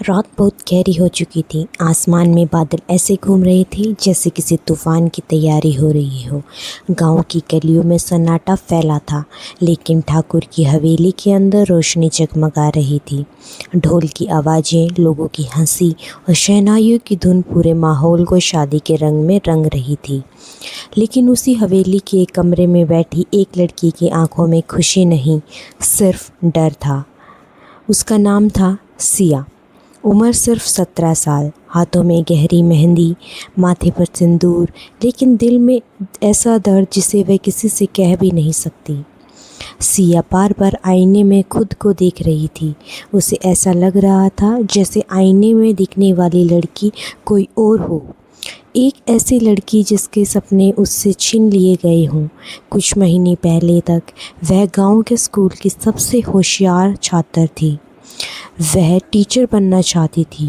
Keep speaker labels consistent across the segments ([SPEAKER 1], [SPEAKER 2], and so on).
[SPEAKER 1] रात बहुत गहरी हो चुकी थी। आसमान में बादल ऐसे घूम रहे थे जैसे किसी तूफान की तैयारी हो रही हो। गांव की गलियों में सन्नाटा फैला था, लेकिन ठाकुर की हवेली के अंदर रोशनी जगमगा रही थी। ढोल की आवाज़ें, लोगों की हंसी और शहनाइयों की धुन पूरे माहौल को शादी के रंग में रंग रही थी। लेकिन उसी हवेली के एक कमरे में बैठी एक लड़की की आंखों में खुशी नहीं, सिर्फ डर था। उसका नाम था सिया। उम्र सिर्फ 17 साल, हाथों में गहरी मेहंदी, माथे पर सिंदूर, लेकिन दिल में ऐसा दर्द जिसे वह किसी से कह भी नहीं सकती। सिया बार बार आईने में खुद को देख रही थी। उसे ऐसा लग रहा था जैसे आईने में दिखने वाली लड़की कोई और हो, एक ऐसी लड़की जिसके सपने उससे छीन लिए गए हों। कुछ महीने पहले तक वह गांव के स्कूल की सबसे होशियार छात्र थी। वह टीचर बनना चाहती थी।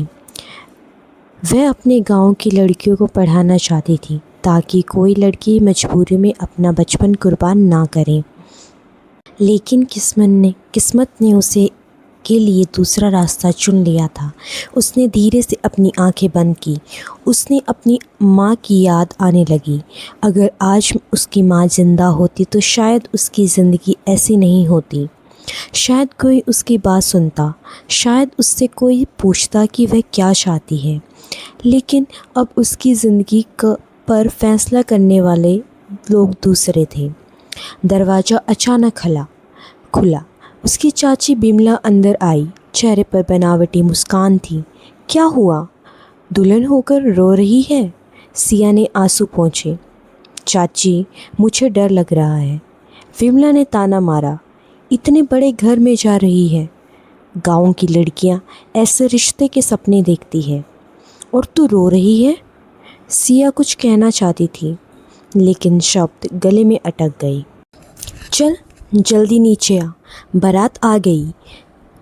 [SPEAKER 1] वह अपने गांव की लड़कियों को पढ़ाना चाहती थी ताकि कोई लड़की मजबूरी में अपना बचपन कुर्बान ना करे। लेकिन किस्मत ने उसे के लिए दूसरा रास्ता चुन लिया था। उसने धीरे से अपनी आंखें बंद की। उसने अपनी माँ की याद आने लगी। अगर आज उसकी माँ जिंदा होती तो शायद उसकी ज़िंदगी ऐसी नहीं होती। शायद कोई उसकी बात सुनता, शायद उससे कोई पूछता कि वह क्या चाहती है। लेकिन अब उसकी ज़िंदगी पर फैसला करने वाले लोग दूसरे थे। दरवाज़ा अचानक खुला। उसकी चाची बिमला अंदर आई। चेहरे पर बनावटी मुस्कान थी। क्या हुआ? दुल्हन होकर रो रही है? सिया ने आंसू पोंछे। चाची, मुझे डर लग रहा है। बिमला ने ताना मारा। इतने बड़े घर में जा रही है। गांव की लड़कियां ऐसे रिश्ते के सपने देखती है और तू रो रही है। सिया कुछ कहना चाहती थी, लेकिन शब्द गले में अटक गई। चल जल्दी नीचे आ, बारात आ गई।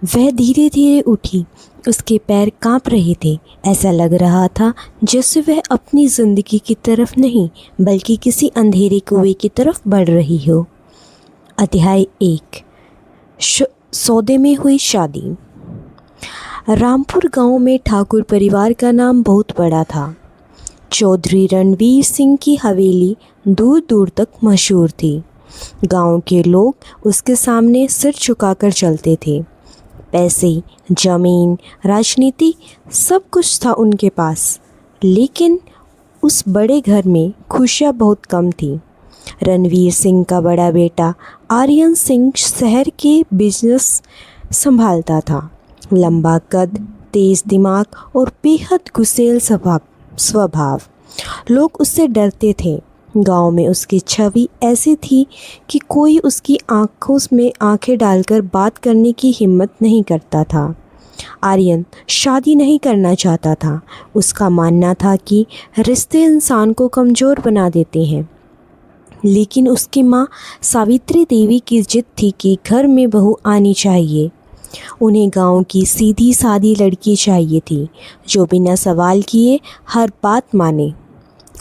[SPEAKER 1] वह धीरे धीरे उठी। उसके पैर कांप रहे थे। ऐसा लग रहा था जैसे वह अपनी ज़िंदगी की तरफ नहीं, बल्कि किसी अंधेरे कुएं की तरफ बढ़ रही हो। अध्याय 1। सौदे में हुई शादी। रामपुर गांव में ठाकुर परिवार का नाम बहुत बड़ा था। चौधरी रणवीर सिंह की हवेली दूर दूर तक मशहूर थी। गांव के लोग उसके सामने सिर झुकाकर चलते थे। पैसे, जमीन, राजनीति, सब कुछ था उनके पास। लेकिन उस बड़े घर में खुशियाँ बहुत कम थी। रणवीर सिंह का बड़ा बेटा आर्यन सिंह शहर के बिजनेस संभालता था। लंबा कद, तेज दिमाग और बेहद गुस्सैल स्वभाव। लोग उससे डरते थे। गांव में उसकी छवि ऐसी थी कि कोई उसकी आंखों में आंखें डालकर बात करने की हिम्मत नहीं करता था। आर्यन शादी नहीं करना चाहता था। उसका मानना था कि रिश्ते इंसान को कमज़ोर बना देते हैं। लेकिन उसकी माँ सावित्री देवी की जिद थी कि घर में बहू आनी चाहिए। उन्हें गांव की सीधी सादी लड़की चाहिए थी जो बिना सवाल किए हर बात माने।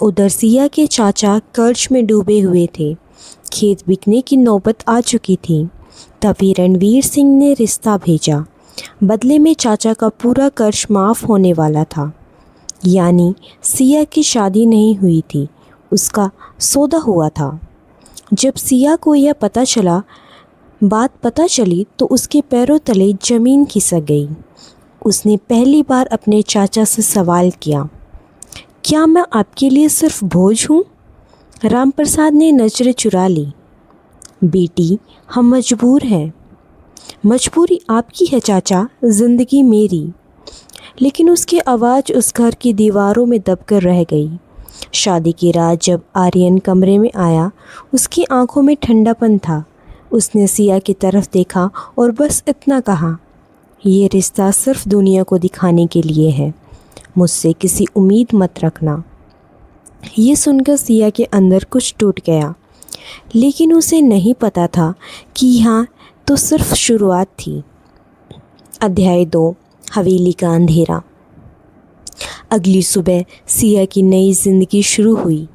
[SPEAKER 1] उधर सिया के चाचा कर्ज में डूबे हुए थे। खेत बिकने की नौबत आ चुकी थी। तभी रणवीर सिंह ने रिश्ता भेजा। बदले में चाचा का पूरा कर्ज माफ़ होने वाला था। यानी सिया की शादी नहीं हुई थी, उसका सौदा हुआ था। जब सिया को यह बात पता चली तो उसके पैरों तले ज़मीन खिसक गई। उसने पहली बार अपने चाचा से सवाल किया, क्या मैं आपके लिए सिर्फ बोझ हूँ? रामप्रसाद ने नजरें चुरा ली। बेटी, हम मजबूर हैं। मजबूरी आपकी है चाचा, ज़िंदगी मेरी। लेकिन उसकी आवाज़ उस घर की दीवारों में दबकर रह गई। शादी की रात जब आर्यन कमरे में आया, उसकी आंखों में ठंडापन था। उसने सिया की तरफ देखा और बस इतना कहा, ये रिश्ता सिर्फ दुनिया को दिखाने के लिए है, मुझसे किसी उम्मीद मत रखना। ये सुनकर सिया के अंदर कुछ टूट गया, लेकिन उसे नहीं पता था कि यहाँ तो सिर्फ शुरुआत थी। अध्याय 2। हवेली का अंधेरा। अगली सुबह सिया की नई ज़िंदगी शुरू हुई।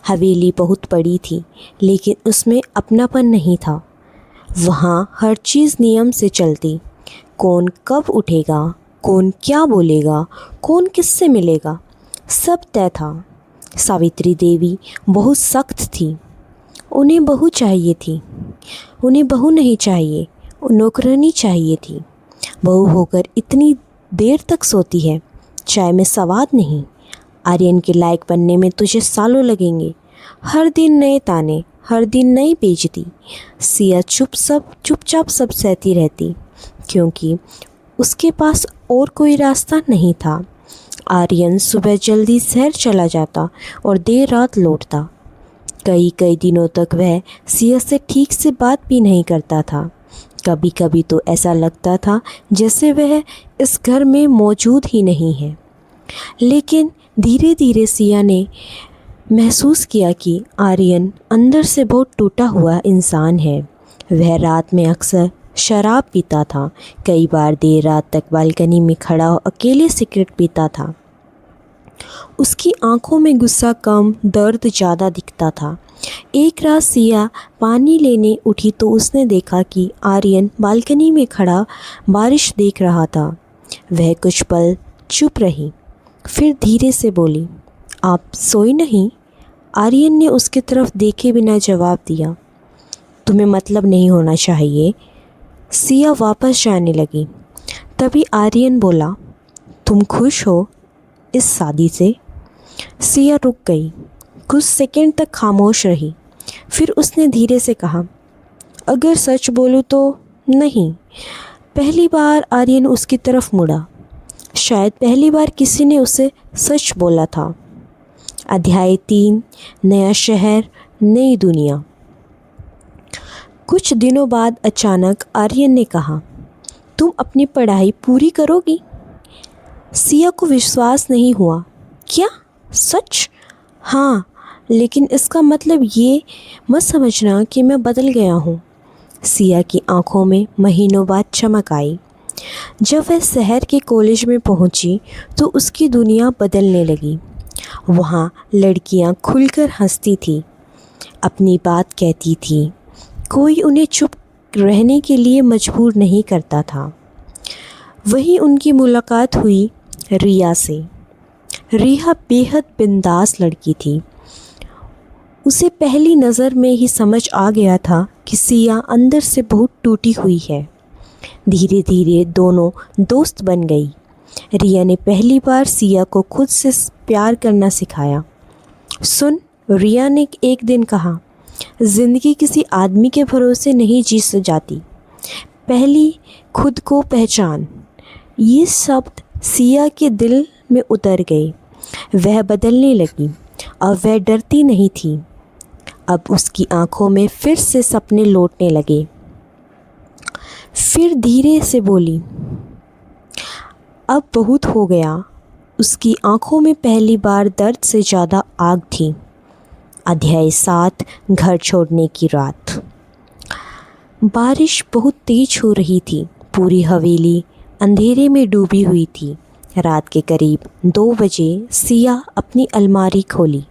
[SPEAKER 1] हवेली बहुत बड़ी थी, लेकिन उसमें अपनापन नहीं था। वहाँ हर चीज़ नियम से चलती। कौन कब उठेगा, कौन क्या बोलेगा, कौन किससे मिलेगा, सब तय था। सावित्री देवी बहुत सख्त थी। उन्हें बहू चाहिए थी। उन्हें बहू नहीं चाहिए, नौकरानी चाहिए थी। बहू होकर इतनी देर तक सोती है, चाय में स्वाद नहीं। आर्यन के लायक बनने में तुझे सालों लगेंगे। हर दिन नए ताने, हर दिन नई बेइज्जती। सिया चुपचाप सब सहती रहती, क्योंकि उसके पास और कोई रास्ता नहीं था। आर्यन सुबह जल्दी शहर चला जाता और देर रात लौटता। कई कई दिनों तक वह सिया से ठीक से बात भी नहीं करता था। कभी कभी तो ऐसा लगता था जैसे वह इस घर में मौजूद ही नहीं है। लेकिन धीरे धीरे सिया ने महसूस किया कि आर्यन अंदर से बहुत टूटा हुआ इंसान है। वह रात में अक्सर शराब पीता था। कई बार देर रात तक बालकनी में खड़ा अकेले सिगरेट पीता था। उसकी आंखों में गुस्सा कम, दर्द ज़्यादा दिखता था। एक रात सिया पानी लेने उठी तो उसने देखा कि आर्यन बालकनी में खड़ा बारिश देख रहा था। वह कुछ पल चुप रही, फिर धीरे से बोली, आप सोई नहीं? आर्यन ने उसकी तरफ देखे बिना जवाब दिया, तुम्हें मतलब नहीं होना चाहिए। सिया वापस जाने लगी। तभी आर्यन बोला, तुम खुश हो इस शादी से? सिया रुक गई, कुछ सेकंड तक खामोश रही। फिर उसने धीरे से कहा, अगर सच बोलूँ तो नहीं। पहली बार आर्यन उसकी तरफ मुड़ा। शायद पहली बार किसी ने उसे सच बोला था। अध्याय 3, नया शहर, नई दुनिया। कुछ दिनों बाद अचानक आर्यन ने कहा, तुम अपनी पढ़ाई पूरी करोगी? सिया को विश्वास नहीं हुआ। क्या? सच? हाँ, लेकिन इसका मतलब ये मत समझना कि मैं बदल गया हूँ। सिया की आंखों में महीनों बाद चमक आई। जब वह शहर के कॉलेज में पहुंची तो उसकी दुनिया बदलने लगी। वहाँ लड़कियाँ खुलकर हंसती थी, अपनी बात कहती थी। कोई उन्हें चुप रहने के लिए मजबूर नहीं करता था। वहीं उनकी मुलाकात हुई रिया से। रिया बेहद बिंदास लड़की थी। उसे पहली नज़र में ही समझ आ गया था कि सिया अंदर से बहुत टूटी हुई है। धीरे धीरे दोनों दोस्त बन गई। रिया ने पहली बार सिया को खुद से प्यार करना सिखाया। सुन, रिया ने एक दिन कहा, ज़िंदगी किसी आदमी के भरोसे नहीं जी जाती, पहली खुद को पहचान। ये शब्द सिया के दिल में उतर गए। वह बदलने लगी। अब वह डरती नहीं थी। अब उसकी आंखों में फिर से सपने लौटने लगे। फिर धीरे से बोली, अब बहुत हो गया। उसकी आंखों में पहली बार दर्द से ज़्यादा आग थी। अध्याय 7, घर छोड़ने की रात। बारिश बहुत तेज हो रही थी। पूरी हवेली अंधेरे में डूबी हुई थी। रात के करीब 2 बजे सिया अपनी अलमारी खोली।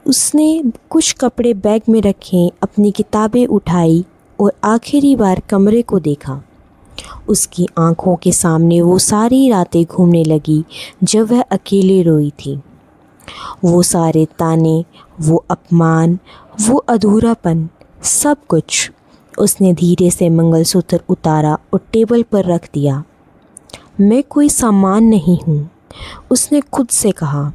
[SPEAKER 1] उसने कुछ कपड़े बैग में रखे, अपनी किताबें उठाई और आखिरी बार कमरे को देखा। उसकी आंखों के सामने वो सारी रातें घूमने लगी जब वह अकेले रोई थी। वो सारे ताने, वो अपमान, वो अधूरापन, सब कुछ। उसने धीरे से मंगलसूत्र उतारा और टेबल पर रख दिया। मैं कोई सामान नहीं हूँ, उसने खुद से कहा।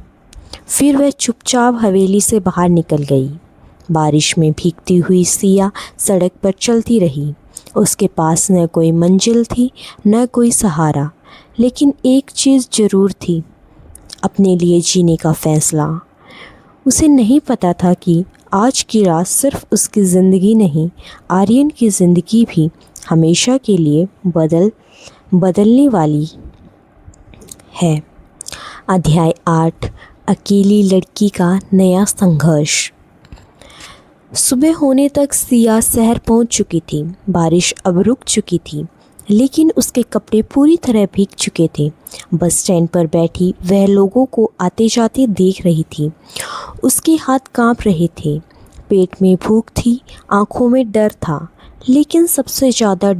[SPEAKER 1] फिर वह चुपचाप हवेली से बाहर निकल गई। बारिश में भीगती हुई सिया सड़क पर चलती रही। उसके पास न कोई मंजिल थी, न कोई सहारा, लेकिन एक चीज़ ज़रूर थी, अपने लिए जीने का फ़ैसला। उसे नहीं पता था कि आज की रात सिर्फ उसकी ज़िंदगी नहीं, आर्यन की ज़िंदगी भी हमेशा के लिए बदलने वाली है। अध्याय 8, अकेली लड़की का नया संघर्ष। सुबह होने तक सिया शहर पहुंच चुकी थी। बारिश अब रुक चुकी थी, लेकिन उसके कपड़े पूरी तरह भीग चुके थे। बस स्टैंड पर बैठी वह लोगों को आते जाते देख रही थी। उसके हाथ कांप रहे थे, पेट में भूख थी, आंखों में डर था, लेकिन सबसे ज़्यादा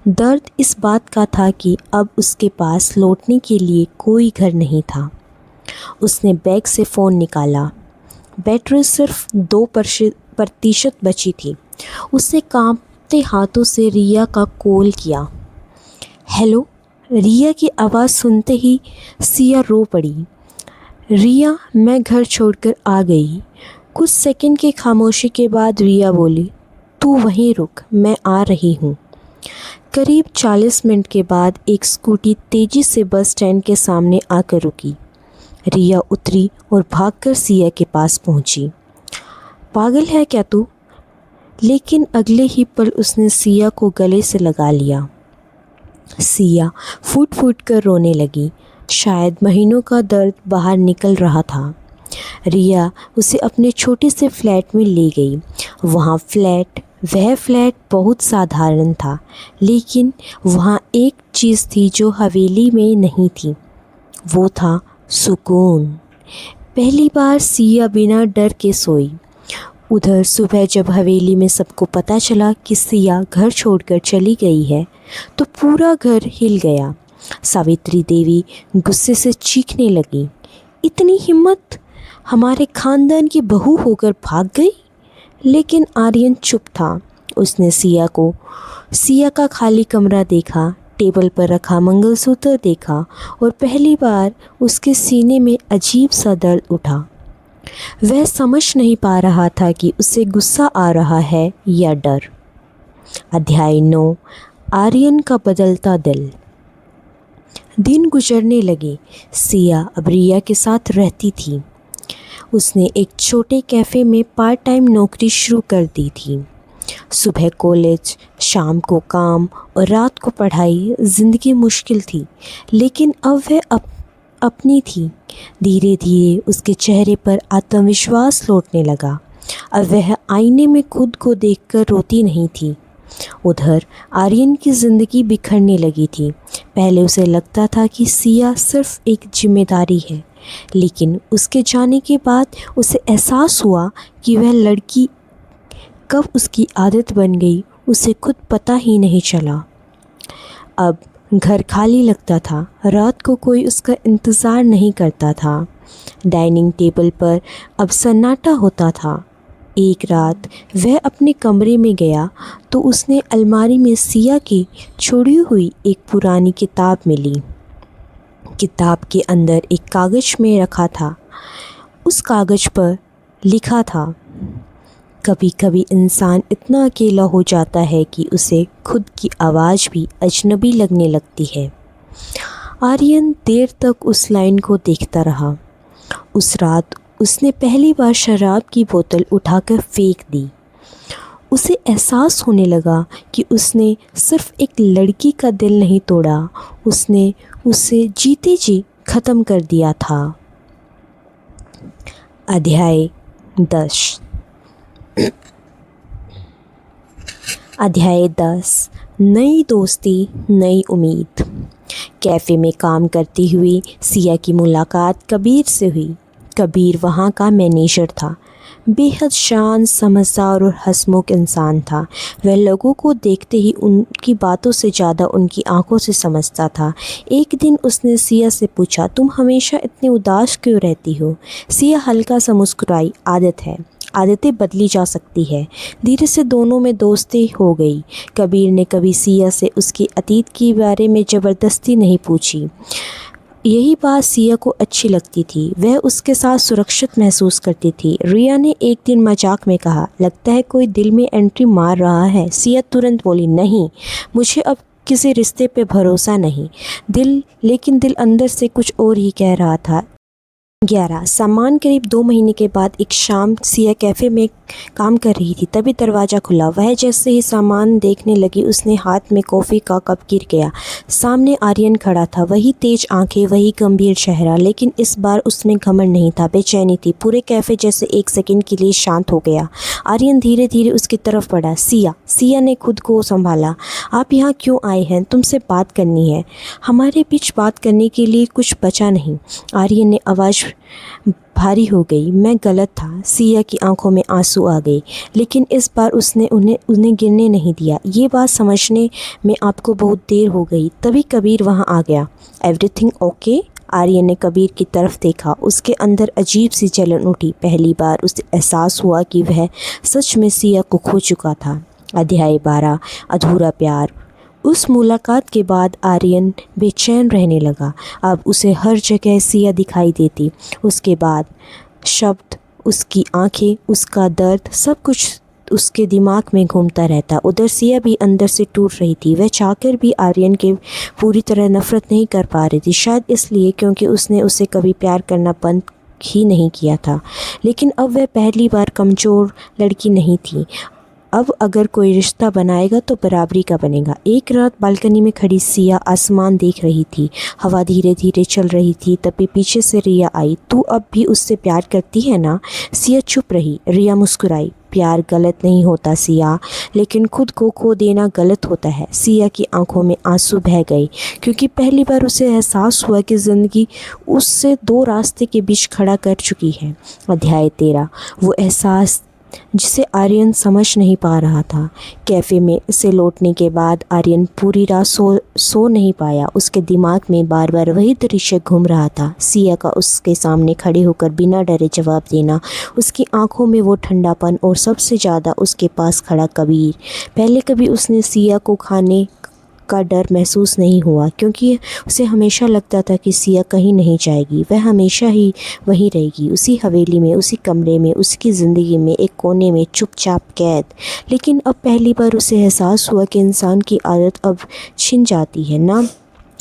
[SPEAKER 1] दर्द इस बात का था कि अब उसके पास लौटने के लिए कोई घर नहीं था। उसने बैग से फ़ोन निकाला। बैटरी सिर्फ 2% बची थी। उसने कांपते हाथों से रिया का कॉल किया। हेलो। रिया की आवाज़ सुनते ही सिया रो पड़ी। रिया, मैं घर छोड़कर आ गई। कुछ सेकंड की खामोशी के बाद रिया बोली, तू वहीं रुक, मैं आ रही हूँ। करीब 40 मिनट के बाद एक स्कूटी तेज़ी से बस स्टैंड के सामने आकर रुकी। रिया उतरी और भागकर सिया के पास पहुंची। पागल है क्या तू? लेकिन अगले ही पल उसने सिया को गले से लगा लिया। सिया फूट फूट कर रोने लगी। शायद महीनों का दर्द बाहर निकल रहा था। रिया उसे अपने छोटे से फ्लैट में ले गई। वह फ्लैट बहुत साधारण था, लेकिन वहाँ एक चीज़ थी जो हवेली में नहीं थी। वो था सुकून। पहली बार सिया बिना डर के सोई। उधर सुबह जब हवेली में सबको पता चला कि सिया घर छोड़कर चली गई है, तो पूरा घर हिल गया। सावित्री देवी गुस्से से चीखने लगी, इतनी हिम्मत, हमारे खानदान की बहू होकर भाग गई। लेकिन आर्यन चुप था। उसने सिया का खाली कमरा देखा, टेबल पर रखा मंगलसूत्र देखा और पहली बार उसके सीने में अजीब सा दर्द उठा। वह समझ नहीं पा रहा था कि उसे गुस्सा आ रहा है या डर। अध्याय 9, आर्यन का बदलता दिल। दिन गुजरने लगे। सिया अब रिया के साथ रहती थी। उसने एक छोटे कैफ़े में पार्ट टाइम नौकरी शुरू कर दी थी। सुबह कॉलेज, शाम को काम और रात को पढ़ाई। ज़िंदगी मुश्किल थी, लेकिन अब वह अपनी थी। धीरे धीरे उसके चेहरे पर आत्मविश्वास लौटने लगा। अब वह आईने में खुद को देखकर रोती नहीं थी। उधर आर्यन की ज़िंदगी बिखरने लगी थी। पहले उसे लगता था कि सिया सिर्फ एक जिम्मेदारी है, लेकिन उसके जाने के बाद उसे एहसास हुआ कि वह लड़की कब उसकी आदत बन गई, उसे खुद पता ही नहीं चला। अब घर खाली लगता था। रात को कोई उसका इंतज़ार नहीं करता था। डाइनिंग टेबल पर अब सन्नाटा होता था। एक रात वह अपने कमरे में गया तो उसने अलमारी में सिया की छोड़ी हुई एक पुरानी किताब मिली। किताब के अंदर एक कागज़ में रखा था। उस कागज़ पर लिखा था, कभी कभी इंसान इतना अकेला हो जाता है कि उसे खुद की आवाज़ भी अजनबी लगने लगती है। आर्यन देर तक उस लाइन को देखता रहा। उस रात उसने पहली बार शराब की बोतल उठाकर फेंक दी। उसे एहसास होने लगा कि उसने सिर्फ एक लड़की का दिल नहीं तोड़ा, उसने उसे जीते जी ख़त्म कर दिया था। अध्याय 10। नई दोस्ती, नई उम्मीद। कैफ़े में काम करती हुई सिया की मुलाकात कबीर से हुई। कबीर वहाँ का मैनेजर था। बेहद शांत, समझदार और हंसमुख इंसान था। वह लोगों को देखते ही उनकी बातों से ज़्यादा उनकी आंखों से समझता था। एक दिन उसने सिया से पूछा, तुम हमेशा इतने उदास क्यों रहती हो? सिया हल्का सा मुस्कुराई, आदत है, आदतें बदली जा सकती है। धीरे से दोनों में दोस्ती हो गई। कबीर ने कभी सिया से उसके अतीत के बारे में ज़बरदस्ती नहीं पूछी। यही बात सिया को अच्छी लगती थी। वह उसके साथ सुरक्षित महसूस करती थी। रिया ने एक दिन मजाक में कहा, लगता है कोई दिल में एंट्री मार रहा है। सिया तुरंत बोली, नहीं, मुझे अब किसी रिश्ते पे भरोसा नहीं। लेकिन दिल अंदर से कुछ और ही कह रहा था। 11 सामान करीब 2 महीने के बाद एक शाम सिया कैफ़े में काम कर रही थी, तभी दरवाज़ा खुला। वह जैसे ही सामान देखने लगी, उसने हाथ में कॉफ़ी का कप गिर गया। सामने आर्यन खड़ा था, वही तेज आंखें, वही गंभीर चेहरा, लेकिन इस बार उसमें घमंड नहीं था, बेचैनी थी। पूरे कैफ़े जैसे एक सेकंड के लिए शांत हो गया। आर्यन धीरे धीरे उसकी तरफ बढ़ा। सिया ने खुद को संभाला। आप यहाँ क्यों आए हैं? तुमसे बात करनी है। हमारे बीच बात करने के लिए कुछ बचा नहीं। आर्यन ने आवाज़ भारी हो गई। मैं गलत था। सिया की आंखों में आंसू आ गए, लेकिन इस बार उसने उन्हें गिरने नहीं दिया। ये बात समझने में आपको बहुत देर हो गई। तभी कबीर वहाँ आ गया। Everything okay? आर्यन ने कबीर की तरफ देखा। उसके अंदर अजीब सी जलन उठी। पहली बार उसे एहसास हुआ कि वह सच में सिया को खो चुका था। अध्याय 12 अधूरा प्यार। उस मुलाकात के बाद आर्यन बेचैन रहने लगा। अब उसे हर जगह सिया दिखाई देती। उसके बाद शब्द, उसकी आंखें, उसका दर्द, सब कुछ उसके दिमाग में घूमता रहता। उधर सिया भी अंदर से टूट रही थी। वह चाहकर भी आर्यन के पूरी तरह नफरत नहीं कर पा रही थी, शायद इसलिए क्योंकि उसने उसे कभी प्यार करना बंद ही नहीं किया था। लेकिन अब वह पहली बार कमज़ोर लड़की नहीं थी। अब अगर कोई रिश्ता बनाएगा तो बराबरी का बनेगा। एक रात बालकनी में खड़ी सिया आसमान देख रही थी। हवा धीरे धीरे चल रही थी। तभी पीछे से रिया आई। तू अब भी उससे प्यार करती है ना? सिया चुप रही। रिया मुस्कुराई। प्यार गलत नहीं होता सिया, लेकिन खुद को खो देना गलत होता है। सिया की आंखों में आंसू बह गए, क्योंकि पहली बार उसे एहसास हुआ कि ज़िंदगी उससे दो रास्ते के बीच खड़ा कर चुकी है। अध्याय 13 वो एहसास जिसे आर्यन समझ नहीं पा रहा था। कैफ़े में से लौटने के बाद आर्यन पूरी रात सो नहीं पाया। उसके दिमाग में बार बार वही दृश्य घूम रहा था। सिया का उसके सामने खड़े होकर बिना डरे जवाब देना, उसकी आंखों में वो ठंडापन, और सबसे ज़्यादा उसके पास खड़ा कबीर। पहले कभी उसने सिया को खाने का डर महसूस नहीं हुआ, क्योंकि उसे हमेशा लगता था कि सिया कहीं नहीं जाएगी। वह हमेशा ही वहीं रहेगी, उसी हवेली में, उसी कमरे में, उसकी ज़िंदगी में एक कोने में चुपचाप कैद। लेकिन अब पहली बार उसे एहसास हुआ कि इंसान की आदत अब छिन जाती है ना,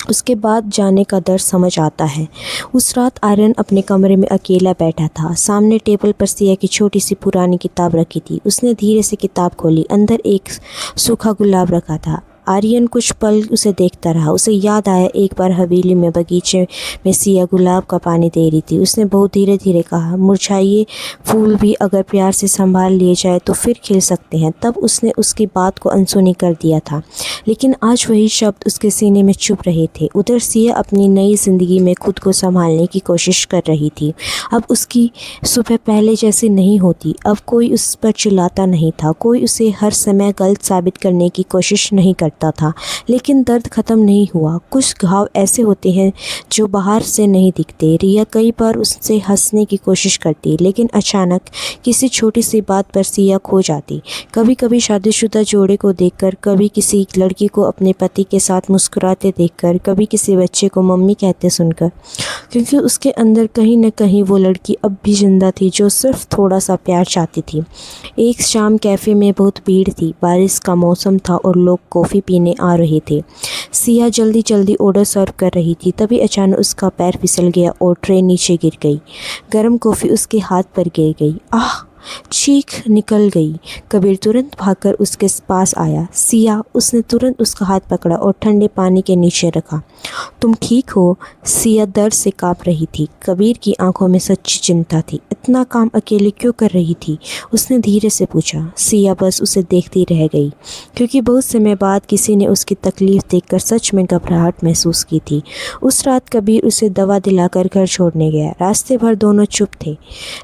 [SPEAKER 1] उसके बाद जाने का डर समझ आता है। उस रात आर्यन अपने कमरे में अकेला बैठा था। सामने टेबल पर सिया की छोटी सी पुरानी किताब रखी थी। उसने धीरे से किताब खोली। अंदर एक सूखा गुलाब रखा था। आर्यन कुछ पल उसे देखता रहा। उसे याद आया एक बार हवेली में बगीचे में सिया गुलाब का पानी दे रही थी। उसने बहुत धीरे धीरे कहा, मुरझाए फूल भी अगर प्यार से संभाल लिए जाए तो फिर खिल सकते हैं। तब उसने उसकी बात को अनसुनी कर दिया था, लेकिन आज वही शब्द उसके सीने में चुभ रहे थे। उधर सिया अपनी नई ज़िंदगी में खुद को संभालने की कोशिश कर रही थी। अब उसकी सुबह पहले जैसी नहीं होती। अब कोई उस पर चिल्लाता नहीं था, कोई उसे हर समय गलत साबित करने की कोशिश नहीं करता था। लेकिन दर्द ख़त्म नहीं हुआ। कुछ घाव ऐसे होते हैं जो बाहर से नहीं दिखते। रिया कई बार उससे हंसने की कोशिश करती, लेकिन अचानक किसी छोटी सी बात पर सिया खो जाती। कभी कभी शादीशुदा जोड़े को देखकर, कभी किसी लड़की को अपने पति के साथ मुस्कुराते देखकर, कभी किसी बच्चे को मम्मी कहते सुनकर, क्योंकि उसके अंदर कहीं न कहीं वो लड़की अब भी जिंदा थी जो सिर्फ थोड़ा सा प्यार चाहती थी। एक शाम कैफ़े में बहुत भीड़ थी। बारिश का मौसम था और लोग कॉफ़ी पीने आ रहे थे। सिया जल्दी जल्दी ऑर्डर सर्व कर रही थी। तभी अचानक उसका पैर फिसल गया और ट्रे नीचे गिर गई। गर्म कॉफ़ी उसके हाथ पर गिर गई। आह! चीख निकल गई। कबीर तुरंत भागकर उसके पास आया। सिया, उसने तुरंत उसका हाथ पकड़ा और ठंडे पानी के नीचे रखा। तुम ठीक हो? सिया दर्द से काँप रही थी। कबीर की आंखों में सच्ची चिंता थी। इतना काम अकेले क्यों कर रही थी? उसने धीरे से पूछा। सिया बस उसे देखती रह गई, क्योंकि बहुत समय बाद किसी ने उसकी तकलीफ़ देखकर सच में घबराहट महसूस की थी। उस रात कबीर उसे दवा दिलाकर घर छोड़ने गया। रास्ते भर दोनों चुप थे,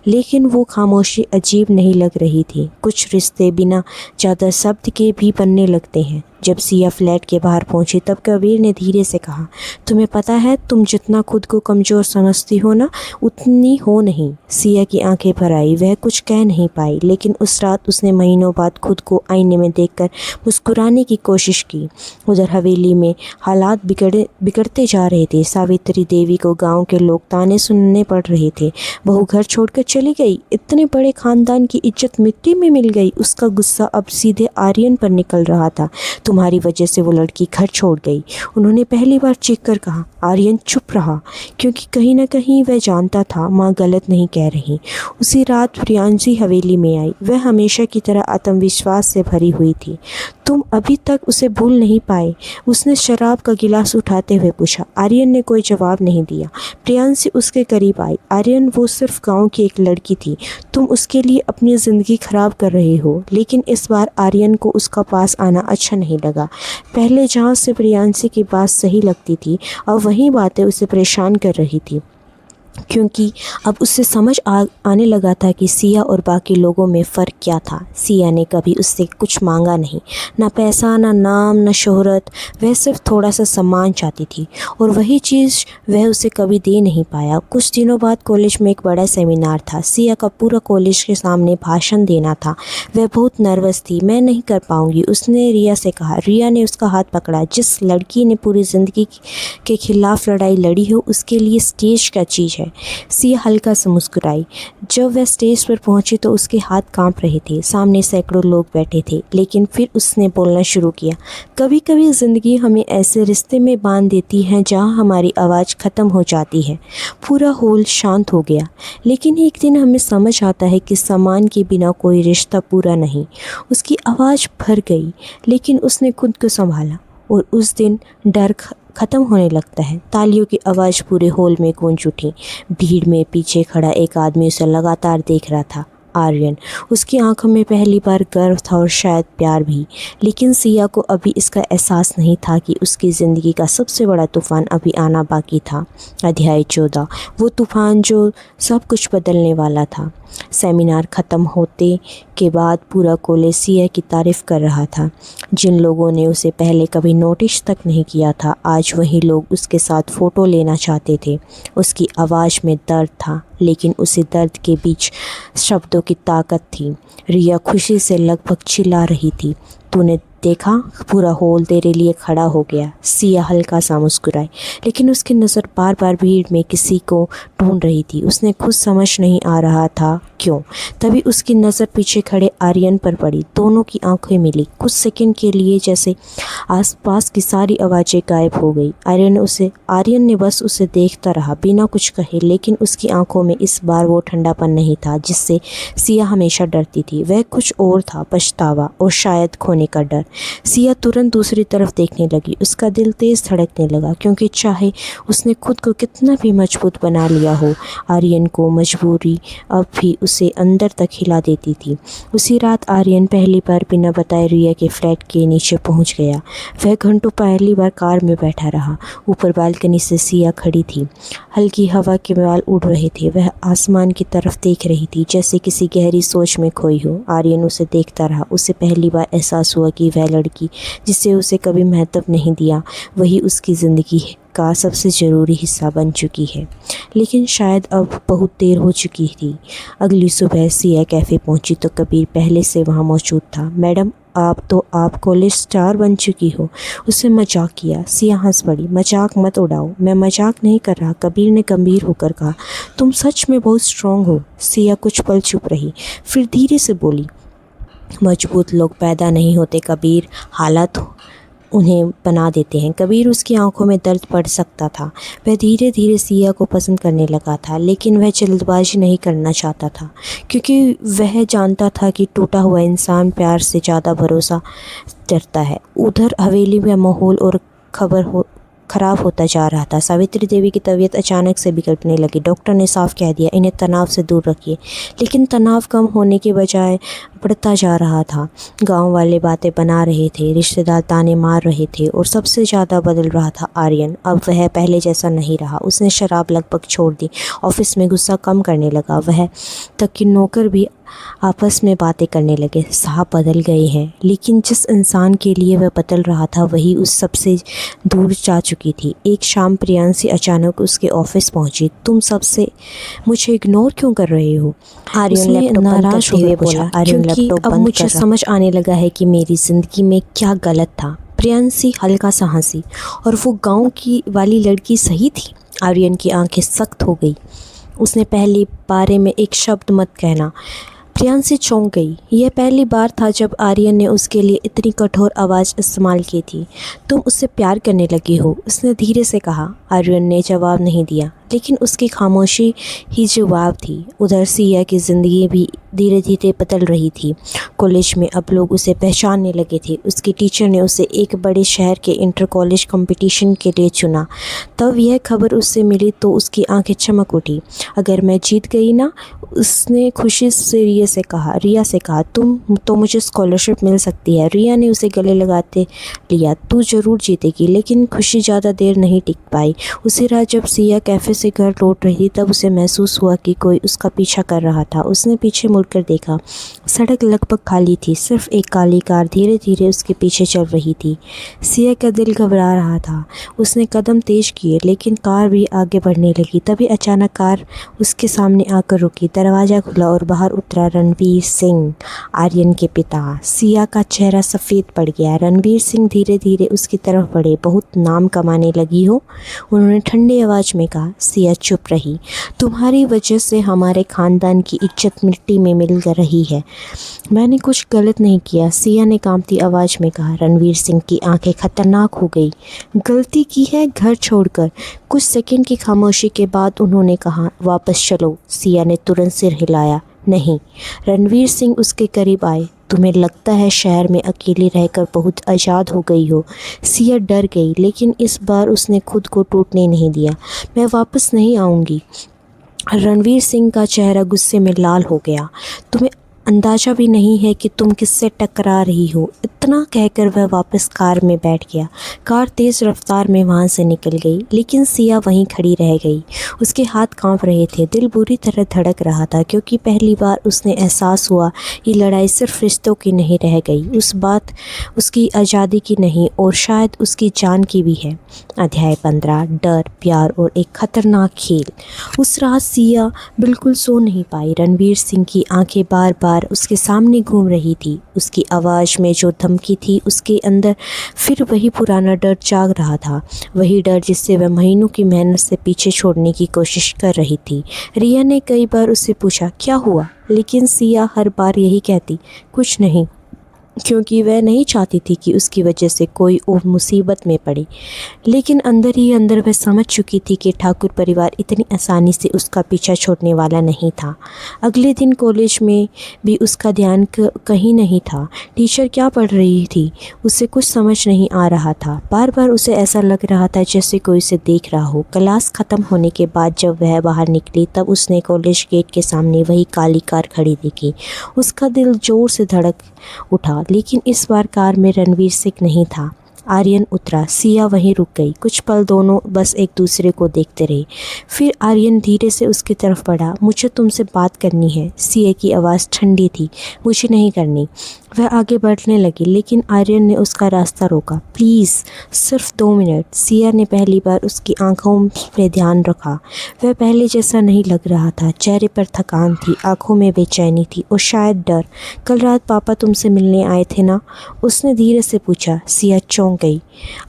[SPEAKER 1] लेकिन वो खामोशी अजीब नहीं लग रही थी। कुछ रिश्ते बिना ज़्यादा शब्द के भी बनने लगते हैं। जब सिया फ्लैट के बाहर पहुंची तब कबीर ने धीरे से कहा, तुम्हें पता है तुम जितना खुद को कमज़ोर समझती हो ना, उतनी हो नहीं। सिया की आंखें भर आई। वह कुछ कह नहीं पाई, लेकिन उस रात उसने महीनों बाद खुद को आईने में देखकर मुस्कुराने की कोशिश की। उधर हवेली में हालात बिगड़ते जा रहे थे। सावित्री देवी को गाँव के लोग ताने सुनने पड़ रहे थे। बहू घर छोड़कर चली गई, इतने बड़े खानदान की इज्जत मिट्टी में मिल गई। उसका गुस्सा अब सीधे आर्यन पर निकल रहा था। तुम्हारी वजह से वो लड़की घर छोड़ गई, उन्होंने पहली बार चीख कर कहा। आर्यन चुप रहा, क्योंकि कहीं न कहीं वह जानता था माँ गलत नहीं कह रही। उसी रात प्रियांशी हवेली में आई। वह हमेशा की तरह आत्मविश्वास से भरी हुई थी। तुम अभी तक उसे भूल नहीं पाए? उसने शराब का गिलास उठाते हुए पूछा। आर्यन ने कोई जवाब नहीं दिया। प्रियांशी उसके करीब आई। आर्यन, वो सिर्फ गाँव की एक लड़की थी। तुम उसके लिए अपनी ज़िंदगी खराब कर रहे हो। लेकिन इस बार आर्यन को उसका पास आना अच्छा नहीं लगा। पहले जहाँ से प्रियांशी की बात सही लगती थी, अब वही बातें उसे परेशान कर रही थी। क्योंकि अब उससे समझ आने लगा था कि सिया और बाकी लोगों में फ़र्क क्या था। सिया ने कभी उससे कुछ मांगा नहीं, ना पैसा, ना नाम, ना शोहरत। वह सिर्फ थोड़ा सा सम्मान चाहती थी और वही चीज़ वह उसे कभी दे नहीं पाया। कुछ दिनों बाद कॉलेज में एक बड़ा सेमिनार था। सिया का पूरा कॉलेज के सामने भाषण देना था। वह बहुत नर्वस थी। मैं नहीं कर पाऊँगी, उसने रिया से कहा। रिया ने उसका हाथ पकड़ा। जिस लड़की ने पूरी ज़िंदगी के खिलाफ लड़ाई लड़ी हो, उसके लिए स्टेज क्या चीज़ है। सिया हल्का सा मुस्कुराई। जब वह स्टेज पर पहुंची तो उसके हाथ कांप रहे थे। सामने सैकड़ों लोग बैठे थे, लेकिन फिर उसने बोलना शुरू किया। कभी कभी ज़िंदगी हमें ऐसे रिश्ते में बांध देती है जहां हमारी आवाज़ ख़त्म हो जाती है। पूरा हॉल शांत हो गया। लेकिन एक दिन हमें समझ आता है कि सम्मान के बिना कोई रिश्ता पूरा नहीं। उसकी आवाज़ भर गई, लेकिन उसने खुद को संभाला और उस दिन डर ख़त्म होने लगता है। तालियों की आवाज़ पूरे हॉल में गूंज उठी। भीड़ में पीछे खड़ा एक आदमी उसे लगातार देख रहा था, आर्यन। उसकी आंखों में पहली बार गर्व था और शायद प्यार भी। लेकिन सिया को अभी इसका एहसास नहीं था कि उसकी ज़िंदगी का सबसे बड़ा तूफ़ान अभी आना बाकी था। अध्याय 14, वो तूफ़ान जो सब कुछ बदलने वाला था। सेमिनार ख़त्म होते के बाद पूरा कॉलेज सिया की तारीफ़ कर रहा था। जिन लोगों ने उसे पहले कभी नोटिस तक नहीं किया था, आज वही लोग उसके साथ फ़ोटो लेना चाहते थे। उसकी आवाज़ में दर्द था, लेकिन उसी दर्द के बीच शब्दों की ताकत थी। रिया खुशी से लगभग चिल्ला रही थी। तूने देखा, पूरा हॉल तेरे लिए खड़ा हो गया। सिया हल्का सा मुस्कुराई, लेकिन उसकी नज़र बार बार भीड़ में किसी को ढूंढ रही थी। उसने खुद समझ नहीं आ रहा था क्यों। तभी उसकी नज़र पीछे खड़े आर्यन पर पड़ी। दोनों की आंखें मिली। कुछ सेकंड के लिए जैसे आसपास की सारी आवाज़ें गायब हो गई। आर्यन ने बस उसे देखता रहा बिना कुछ कहे, लेकिन उसकी आंखों में इस बार वो ठंडापन नहीं था जिससे सिया हमेशा डरती थी। वह कुछ और था, पछतावा और शायद खोने का डर। सिया तुरंत दूसरी तरफ देखने लगी। उसका दिल तेज धड़कने लगा, क्योंकि चाहे उसने खुद को कितना भी मजबूत बना लिया हो, आर्यन को मजबूरी अब भी उसे अंदर तक हिला देती थी। उसी रात आर्यन पहली बार बिना बताए रिया के फ्लैट के नीचे पहुंच गया। वह घंटों पहली बार कार में बैठा रहा। ऊपर बालकनी से सिया खड़ी थी। हल्की हवा के बाल उड़ रहे थे। वह आसमान की तरफ देख रही थी, जैसे किसी गहरी सोच में खोई हो। आर्यन उसे देखता रहा। उसे पहली बार एहसास हुआ कि वह लड़की जिसे उसे कभी महत्व नहीं दिया, वही उसकी ज़िंदगी का सबसे ज़रूरी हिस्सा बन चुकी है। लेकिन शायद अब बहुत देर हो चुकी थी। अगली सुबह सिया कैफ़े पहुंची तो कबीर पहले से वहां मौजूद था। मैडम, आप कॉलेज स्टार बन चुकी हो। उससे मजाक किया। सिया हंस पड़ी। मजाक मत उड़ाओ, मैं मजाक नहीं कर रहा, कबीर ने गंभीर होकर कहा। तुम सच में बहुत स्ट्रांग हो। सिया कुछ पल चुप रही, फिर धीरे से बोली, मजबूत लोग पैदा नहीं होते कबीर, हालात उन्हें बना देते हैं। कबीर, उसकी आंखों में दर्द पड़ सकता था। वह धीरे धीरे सिया को पसंद करने लगा था, लेकिन वह जल्दबाजी नहीं करना चाहता था, क्योंकि वह जानता था कि टूटा हुआ इंसान प्यार से ज़्यादा भरोसा करता है। उधर हवेली में माहौल और खराब होता जा रहा था। सावित्री देवी की तबीयत अचानक से बिगड़ने लगी। डॉक्टर ने साफ कह दिया, इन्हें तनाव से दूर रखिए। लेकिन तनाव कम होने के बजाय बढ़ता जा रहा था। गांव वाले बातें बना रहे थे, रिश्तेदार ताने मार रहे थे और सबसे ज़्यादा बदल रहा था आर्यन। अब वह पहले जैसा नहीं रहा। उसने शराब लगभग छोड़ दी, ऑफिस में गुस्सा कम करने लगा। वह तक कि नौकर भी आपस में बातें करने लगे। साहब बदल गए हैं, लेकिन जिस इंसान के लिए वह बदल रहा था वही उस सबसे दूर जा चुकी थी। एक शाम प्रियांशी अचानक उसके ऑफिस पहुंची। तुम सबसे मुझे इग्नोर क्यों कर रहे हो? आर्यन लैपटॉप नाराज हुए बोला। क्योंकि अब मुझे समझ आने लगा है कि मेरी ज़िंदगी में क्या गलत था। प्रियांशी हल्का सा हंसी। और वो गाँव की वाली लड़की सही थी? आर्यन की आंखें सख्त हो गई। उसने पहली बारे में एक शब्द मत कहना। प्रियांशी चौंक गई। यह पहली बार था जब आर्यन ने उसके लिए इतनी कठोर आवाज़ इस्तेमाल की थी। तुम उससे प्यार करने लगी हो, उसने धीरे से कहा। आर्यन ने जवाब नहीं दिया, लेकिन उसकी खामोशी ही जवाब थी। उधर सिया की ज़िंदगी भी धीरे धीरे बदल रही थी। कॉलेज में अब लोग उसे पहचानने लगे थे। उसके टीचर ने उसे एक बड़े शहर के इंटर कॉलेज कंपटीशन के लिए चुना। तब यह खबर उससे मिली तो उसकी आंखें चमक उठी। अगर मैं जीत गई ना, उसने खुशी से रिया से कहा, तुम तो मुझे स्कॉलरशिप मिल सकती है। रिया ने उसे गले लगाते लिया। तू ज़रूर जीतेगी। लेकिन खुशी ज़्यादा देर नहीं टिक पाई। उसी रात जब सिया कैफ़े से घर लौट रही थी तब उसे महसूस हुआ कि कोई उसका पीछा कर रहा था। उसने पीछे मुड़कर देखा। सड़क लगभग खाली थी, सिर्फ एक काली कार धीरे धीरे उसके पीछे चल रही थी। सिया का दिल घबरा रहा था। उसने कदम तेज किए लेकिन कार भी आगे बढ़ने लगी। तभी अचानक कार उसके सामने आकर रुकी। दरवाज़ा खुला और बाहर उतरा रणवीर सिंह, आर्यन के पिता। सिया का चेहरा सफ़ेद पड़ गया। रणवीर सिंह धीरे धीरे उसकी तरफ बढ़े। बहुत नाम कमाने लगी हो, उन्होंने ठंडी आवाज़ में कहा। सिया चुप रही। तुम्हारी वजह से हमारे खानदान की इज्जत मिट्टी में मिल रही है। मैंने कुछ गलत नहीं किया, सिया ने कांपती आवाज़ में कहा। रणवीर सिंह की आंखें खतरनाक हो गई। गलती की है घर छोड़कर। कुछ सेकंड की खामोशी के बाद उन्होंने कहा, वापस चलो। सिया ने तुरंत सिर हिलाया। नहीं। रणवीर सिंह उसके करीब आए। तुम्हें लगता है शहर में अकेली रहकर बहुत आज़ाद हो गई हो। सिया डर गई लेकिन इस बार उसने खुद को टूटने नहीं दिया। मैं वापस नहीं आऊँगी। रणवीर सिंह का चेहरा गुस्से में लाल हो गया। तुम्हें अंदाज़ा भी नहीं है कि तुम किससे टकरा रही हो। इतना कहकर वह वापस कार में बैठ गया। कार तेज़ रफ्तार में वहाँ से निकल गई लेकिन सिया वहीं खड़ी रह गई। उसके हाथ कांप रहे थे, दिल बुरी तरह धड़क रहा था क्योंकि पहली बार उसने एहसास हुआ ये लड़ाई सिर्फ रिश्तों की नहीं रह गई, उस बात उसकी आज़ादी की नहीं और शायद उसकी जान की भी है। अध्याय 15, डर, प्यार और एक खतरनाक खेल। उस रात सिया बिल्कुल सो नहीं पाई। रणवीर सिंह की आंखें बार बार उसके सामने घूम रही थी। उसकी आवाज़ में जो धमकी थी उसके अंदर फिर वही पुराना डर जाग रहा था, वही डर जिससे वह महीनों की मेहनत से पीछे छोड़ने की कोशिश कर रही थी। रिया ने कई बार उससे पूछा क्या हुआ, लेकिन सिया हर बार यही कहती कुछ नहीं, क्योंकि वह नहीं चाहती थी कि उसकी वजह से कोई और मुसीबत में पड़े। लेकिन अंदर ही अंदर वह समझ चुकी थी कि ठाकुर परिवार इतनी आसानी से उसका पीछा छोड़ने वाला नहीं था। अगले दिन कॉलेज में भी उसका ध्यान कहीं नहीं था। टीचर क्या पढ़ रही थी उसे कुछ समझ नहीं आ रहा था। बार बार उसे ऐसा लग रहा था जैसे कोई उसे देख रहा हो। क्लास ख़त्म होने के बाद जब वह बाहर निकली तब उसने कॉलेज गेट के सामने वही काली कार खड़ी देखी। उसका दिल जोर से धड़क उठा, लेकिन इस बार कार में रणवीर सिंह नहीं था। आर्यन उतरा। सिया वहीं रुक गई। कुछ पल दोनों बस एक दूसरे को देखते रहे। फिर आर्यन धीरे से उसकी तरफ बढ़ा। मुझे तुमसे बात करनी है। सिया की आवाज़ ठंडी थी। मुझे नहीं करनी। वह आगे बढ़ने लगी लेकिन आर्यन ने उसका रास्ता रोका। प्लीज़, सिर्फ 2 मिनट। सिया ने पहली बार उसकी आंखों पे ध्यान रखा। वह पहले जैसा नहीं लग रहा था। चेहरे पर थकान थी, आंखों में बेचैनी थी और शायद डर। कल रात पापा तुमसे मिलने आए थे ना, उसने धीरे से पूछा। सिया चौंक गई।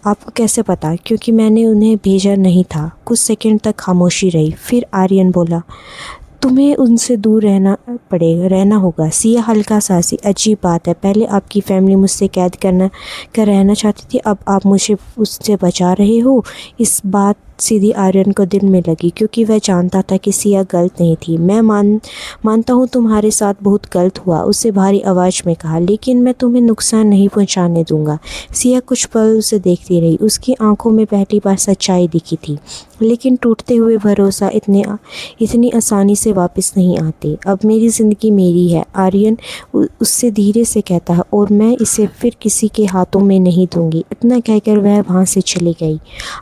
[SPEAKER 1] आपको कैसे पता? क्योंकि मैंने उन्हें भेजा नहीं था। कुछ सेकंड तक खामोशी रही। फिर आर्यन बोला, तुम्हें उनसे दूर रहना होगा। सिया हल्का सा हंसी। अजीब बात है, पहले आपकी फैमिली मुझसे कैद कर रहना चाहती थी, अब आप मुझे उससे बचा रहे हो। इस बात सीधी आर्यन को दिल में लगी क्योंकि वह जानता था कि सिया गलत नहीं थी। मैं मानता हूँ तुम्हारे साथ बहुत गलत हुआ, उससे भारी आवाज़ में कहा, लेकिन मैं तुम्हें नुकसान नहीं पहुँचाने दूंगा। सिया कुछ पल उसे देखती रही। उसकी आंखों में पहली बार सच्चाई दिखी थी, लेकिन टूटते हुए भरोसा इतनी आसानी से वापस नहीं आते। अब मेरी ज़िंदगी मेरी है, आर्यन उससे धीरे से कहता है, और मैं इसे फिर किसी के हाथों में नहीं दूंगी। इतना कहकर वह वहाँ से चली गई।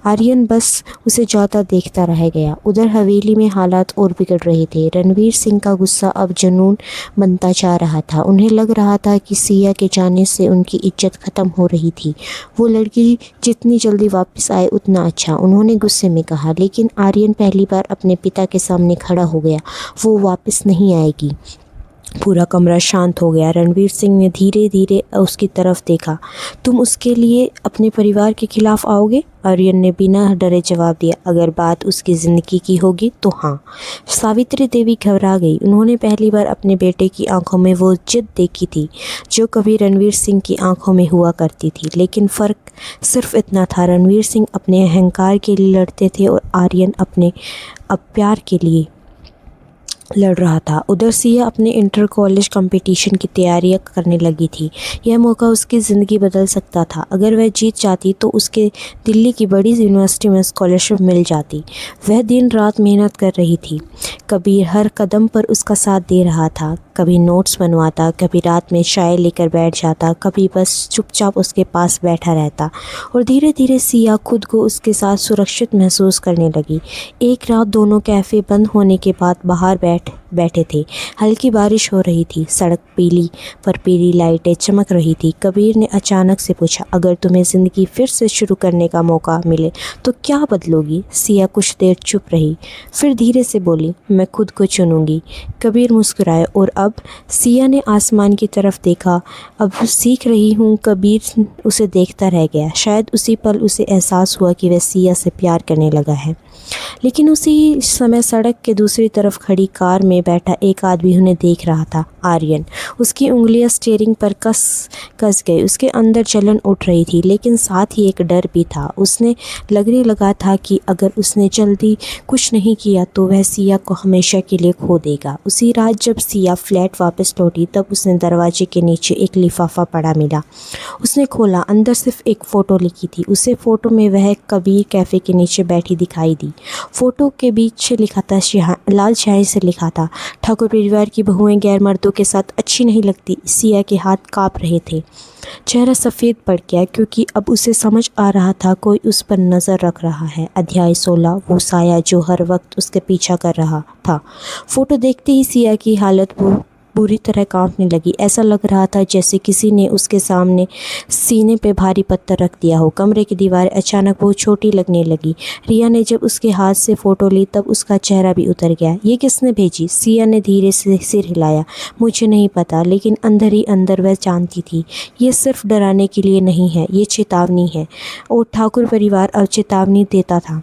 [SPEAKER 1] आर्यन बस उसे जाता देखता रह गया। उधर हवेली में हालात और बिगड़ रहे थे। रणवीर सिंह का गुस्सा अब जुनून बनता जा रहा था। उन्हें लग रहा था कि सिया के जाने से उनकी इज्जत ख़त्म हो रही थी। वो लड़की जितनी जल्दी वापस आए उतना अच्छा, उन्होंने गुस्से में कहा। लेकिन आर्यन पहली बार अपने पिता के सामने खड़ा हो गया। वो वापस नहीं आएगी। पूरा कमरा शांत हो गया। रणवीर सिंह ने धीरे धीरे उसकी तरफ देखा। तुम उसके लिए अपने परिवार के खिलाफ आओगे? आर्यन ने बिना डरे जवाब दिया। अगर बात उसकी ज़िंदगी की होगी तो हाँ। सावित्री देवी घबरा गई। उन्होंने पहली बार अपने बेटे की आंखों में वो जिद देखी थी जो कभी रणवीर सिंह की आंखों में हुआ करती थी। लेकिन फ़र्क सिर्फ इतना था, रणवीर सिंह अपने अहंकार के लिए लड़ते थे और आर्यन अपने प्यार के लिए। लड़ रहा था। उधर सिया अपने इंटर कॉलेज कंपटीशन की तैयारियां करने लगी थी। यह मौका उसकी ज़िंदगी बदल सकता था। अगर वह जीत जाती तो उसके दिल्ली की बड़ी यूनिवर्सिटी में स्कॉलरशिप मिल जाती। वह दिन रात मेहनत कर रही थी। कबीर हर कदम पर उसका साथ दे रहा था। कभी नोट्स बनवाता, कभी रात में चाय लेकर बैठ जाता, कभी बस चुपचाप उसके पास बैठा रहता। और धीरे धीरे सिया खुद को उसके साथ सुरक्षित महसूस करने लगी। एक रात दोनों कैफ़े बंद होने के बाद बाहर बैठे थे। हल्की बारिश हो रही थी। सड़क पर पीली लाइटें चमक रही थी। कबीर ने अचानक से पूछा, अगर तुम्हें ज़िंदगी फिर से शुरू करने का मौका मिले तो क्या बदलोगी? सिया कुछ देर चुप रही, फिर धीरे से बोली, मैं खुद को चुनूंगी। कबीर मुस्कुराए और अब सिया ने आसमान की तरफ देखा। अब सीख रही हूँ। कबीर उसे देखता रह गया। शायद उसी पल उसे एहसास हुआ कि वह सिया से प्यार करने लगा है। लेकिन उसी समय सड़क के दूसरी तरफ खड़ी कार में बैठा एक आदमी उन्हें देख रहा था, आर्यन। उसकी उंगलियां स्टीयरिंग पर कस गई। उसके अंदर जलन उठ रही थी, लेकिन साथ ही एक डर भी था। उसने लगने लगा था कि अगर उसने जल्दी कुछ नहीं किया तो वह सिया को हमेशा के लिए खो देगा। उसी रात जब सिया फ्लैट वापस लौटी तब उसने दरवाजे के नीचे एक लिफाफा पड़ा मिला। उसने खोला, अंदर सिर्फ एक फ़ोटो लिखी थी। उसे फ़ोटो में वह कबीर कैफ़े के नीचे बैठी दिखाई दी। फ़ोटो के बीच लिखा था, लाल स्याही से लिखा था, ठाकुर परिवार की बहुएं गैर मर्दों के साथ अच्छी नहीं लगती। सिया के हाथ काँप रहे थे। चेहरा सफ़ेद पड़ गया क्योंकि अब उसे समझ आ रहा था कोई उस पर नज़र रख रहा है। अध्याय 16, वो साया जो हर वक्त उसके पीछा कर रहा था। फ़ोटो देखते ही सिया की हालत बुरी तरह कांपने लगी। ऐसा लग रहा था जैसे किसी ने उसके सामने सीने पे भारी पत्थर रख दिया हो। कमरे की दीवारें अचानक बहुत छोटी लगने लगी। रिया ने जब उसके हाथ से फ़ोटो ली तब उसका चेहरा भी उतर गया। ये किसने भेजी? सिया ने धीरे से सिर हिलाया। मुझे नहीं पता, लेकिन अंदर ही अंदर वह जानती थी ये सिर्फ डराने के लिए नहीं है, ये चेतावनी है। और ठाकुर परिवार अब चेतावनी देता था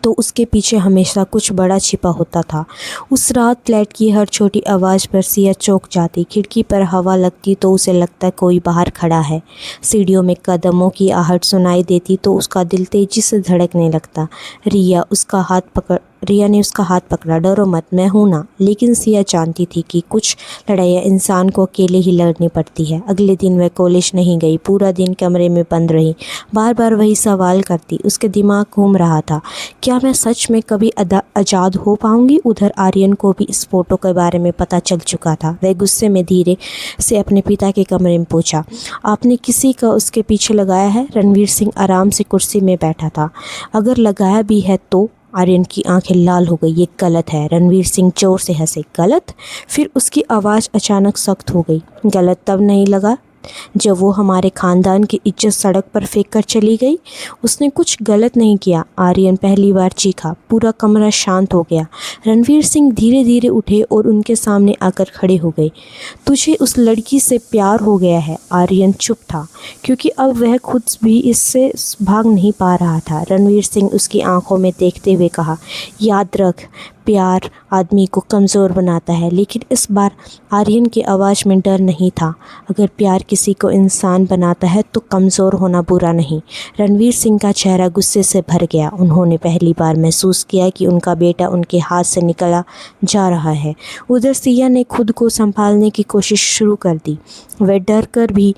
[SPEAKER 1] तो उसके पीछे हमेशा कुछ बड़ा छिपा होता था। उस रात फ्लैट की हर छोटी आवाज़ पर सिया चौंक जाती। खिड़की पर हवा लगती तो उसे लगता कोई बाहर खड़ा है। सीढ़ियों में कदमों की आहट सुनाई देती तो उसका दिल तेजी से धड़कने लगता। रिया ने उसका हाथ पकड़ा। डरो मत, मैं हूँ ना। लेकिन सिया जानती थी कि कुछ लड़ाइयाँ इंसान को अकेले ही लड़नी पड़ती है। अगले दिन वह कॉलेज नहीं गई। पूरा दिन कमरे में बंद रही। बार बार वही सवाल करती। उसके दिमाग घूम रहा था, क्या मैं सच में कभी आज़ाद हो पाऊंगी? उधर आर्यन को भी इस फोटो के बारे में पता चल चुका था। वह गुस्से में धीरे से अपने पिता के कमरे में पूछा, आपने किसी का उसके पीछे लगाया है? रणवीर सिंह आराम से कुर्सी में बैठा था। अगर लगाया भी है तो? आर्यन की आंखें लाल हो गई। ये गलत है। रणवीर सिंह जोर से हंसे। गलत? फिर उसकी आवाज़ अचानक सख्त हो गई। गलत तब नहीं लगा जब वो हमारे खानदान की इज्जत सड़क पर फेंक कर चली गई। उसने कुछ गलत नहीं किया। आर्यन पहली बार चीखा। पूरा कमरा शांत हो गया। रणवीर सिंह धीरे धीरे उठे और उनके सामने आकर खड़े हो गए। तुझे उस लड़की से प्यार हो गया है? आर्यन चुप था क्योंकि अब वह खुद भी इससे भाग नहीं पा रहा था। रणवीर सिंह उसकी आंखों में देखते हुए कहा, याद रख, प्यार आदमी को कमज़ोर बनाता है। लेकिन इस बार आर्यन की आवाज़ में डर नहीं था। अगर प्यार किसी को इंसान बनाता है तो कमज़ोर होना बुरा नहीं। रणवीर सिंह का चेहरा गुस्से से भर गया। उन्होंने पहली बार महसूस किया कि उनका बेटा उनके हाथ से निकला जा रहा है। उधर सिया ने खुद को संभालने की कोशिश शुरू कर दी। वह डर कर भी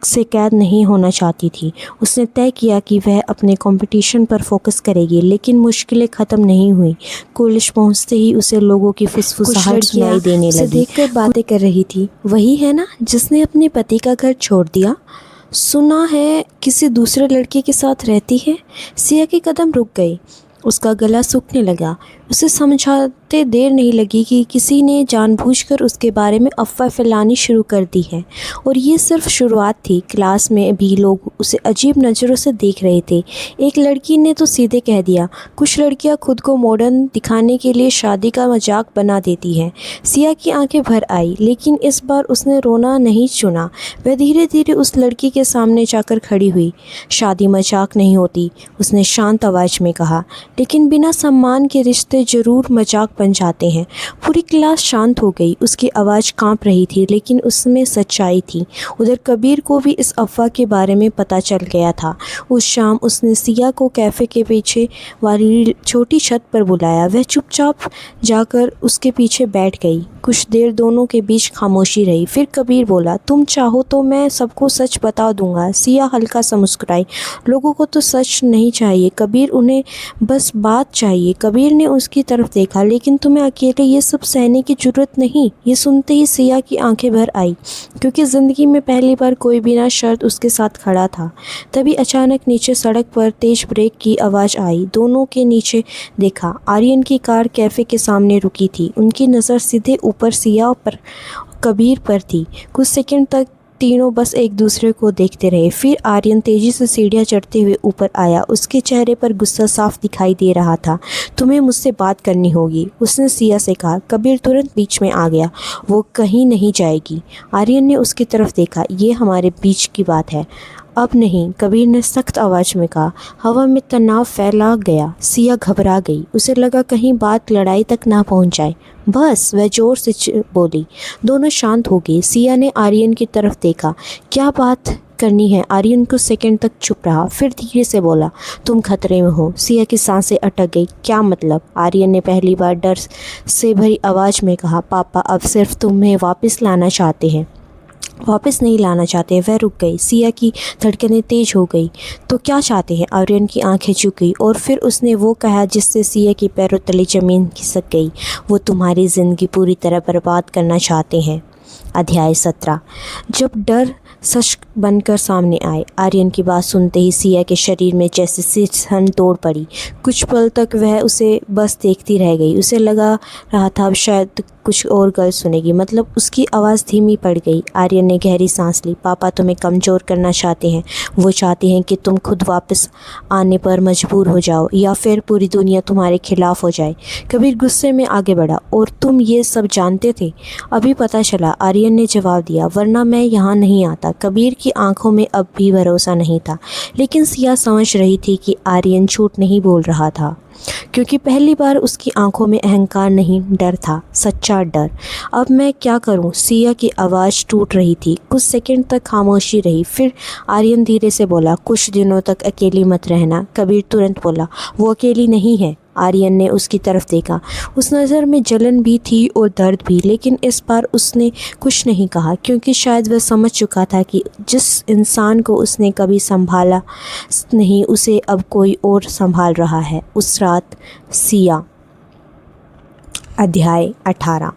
[SPEAKER 1] से कैद नहीं होना चाहती थी। उसने तय किया कि वह अपने कंपटीशन पर फोकस करेगी। लेकिन मुश्किलें ख़त्म नहीं हुई। कॉलेज पहुंचते ही उसे लोगों की फुसफुसाहट सुनाई देने लगी। देखकर बातें कर रही थी, वही है ना जिसने अपने पति का घर छोड़ दिया? सुना है किसी दूसरे लड़के के साथ रहती है। सिया के कदम रुक गए। उसका गला सूखने लगा। उसे समझाते देर नहीं लगी कि किसी ने जानबूझकर उसके बारे में अफवाह फैलानी शुरू कर दी है। और ये सिर्फ शुरुआत थी। क्लास में भी लोग उसे अजीब नज़रों से देख रहे थे। एक लड़की ने तो सीधे कह दिया, कुछ लड़कियां खुद को मॉडर्न दिखाने के लिए शादी का मजाक बना देती हैं। सिया की आंखें भर आई, लेकिन इस बार उसने रोना नहीं चुना। वह धीरे धीरे उस लड़की के सामने जाकर खड़ी हुई। शादी मजाक नहीं होती, उसने शांत आवाज़ में कहा, लेकिन बिना सम्मान के रिश्ते रिश्ते ज़रूर मजाक बन जाते हैं। पूरी क्लास शांत हो गई। उसकी आवाज़ कांप रही थी लेकिन उसमें सच्चाई थी। उधर कबीर को भी इस अफवाह के बारे में पता चल गया था। उस शाम उसने सिया को कैफ़े के पीछे वाली छोटी छत पर बुलाया। वह चुपचाप जाकर उसके पीछे बैठ गई। कुछ देर दोनों के बीच खामोशी रही। फिर कबीर बोला, तुम चाहो तो मैं सबको सच बता दूंगा। सिया हल्का सा मुस्कुराई। लोगों को तो सच नहीं चाहिए कबीर, उन्हें बस बात चाहिए। कबीर ने उसकी तरफ देखा, लेकिन तुम्हें अकेले ये सब सहने की जरूरत नहीं। ये सुनते ही सिया की आंखें भर आई, क्योंकि ज़िंदगी में पहली बार कोई बिना शर्त उसके साथ खड़ा था। तभी अचानक नीचे सड़क पर तेज ब्रेक की आवाज़ आई। दोनों के नीचे देखा। आर्यन की कार कैफ़े के सामने रुकी थी। उनकी नज़र सीधे ऊपर सिया पर कबीर पर थी। कुछ सेकंड तक तीनों बस एक दूसरे को देखते रहे। फिर आर्यन तेजी से सीढ़ियां चढ़ते हुए ऊपर आया। उसके चेहरे पर गुस्सा साफ दिखाई दे रहा था। तुम्हें मुझसे बात करनी होगी, उसने सिया से कहा। कबीर तुरंत बीच में आ गया। वो कहीं नहीं जाएगी। आर्यन ने उसकी तरफ देखा। ये हमारे बीच की बात है, अब नहीं, कबीर ने सख्त आवाज़ में कहा। हवा में तनाव फैला गया। सिया घबरा गई। उसे लगा कहीं बात लड़ाई तक ना पहुंच जाए। बस, वह जोर से बोली। दोनों शांत हो गए। सिया ने आर्यन की तरफ देखा। क्या बात करनी है? आर्यन कुछ सेकंड तक चुप रहा, फिर धीरे से बोला, तुम खतरे में हो। सिया की सांसें अटक गई। क्या मतलब? आर्यन ने पहली बार डर से भरी आवाज़ में कहा। पापा अब सिर्फ तुम्हें वापस लाना चाहते हैं। वापस नहीं लाना चाहते। वह रुक गई। सिया की धड़कनें तेज हो गई। तो क्या चाहते हैं? आर्यन की आंखें झुक गई और फिर उसने वो कहा जिससे सिया की पैरों तले ज़मीन खिसक गई। वो तुम्हारी ज़िंदगी पूरी तरह बर्बाद करना चाहते हैं। अध्याय 17। जब डर सच बनकर सामने आए। आर्यन की बात सुनते ही सिया के शरीर में जैसे सिरहन तोड़ पड़ी। कुछ पल तक वह उसे बस देखती रह गई। उसे लगा रहा था अब शायद कुछ और गलत सुनेगी, मतलब उसकी आवाज़ धीमी पड़ गई। आर्यन ने गहरी सांस ली। पापा तुम्हें कमज़ोर करना चाहते हैं। वो चाहते हैं कि तुम खुद वापस आने पर मजबूर हो जाओ या फिर पूरी दुनिया तुम्हारे खिलाफ हो जाए। कबीर गुस्से में आगे बढ़ा। और तुम ये सब जानते थे? अभी पता चला, आर्यन ने जवाब दिया, वरना मैं यहाँ नहीं आता। कबीर की आंखों में अब भी भरोसा नहीं था, लेकिन सिया समझ रही थी कि आर्यन झूठ नहीं बोल रहा था, क्योंकि पहली बार उसकी आंखों में अहंकार नहीं, डर था, सच्चा डर। अब मैं क्या करूं? सिया की आवाज़ टूट रही थी। कुछ सेकंड तक खामोशी रही। फिर आर्यन धीरे से बोला, कुछ दिनों तक अकेली मत रहना। कबीर तुरंत बोला, वो अकेली नहीं है। आर्यन ने उसकी तरफ देखा। उस नज़र में जलन भी थी और दर्द भी, लेकिन इस बार उसने कुछ नहीं कहा, क्योंकि शायद वह समझ चुका था कि जिस इंसान को उसने कभी संभाला नहीं, उसे अब कोई और संभाल रहा है। उस रात सिया। अध्याय 18।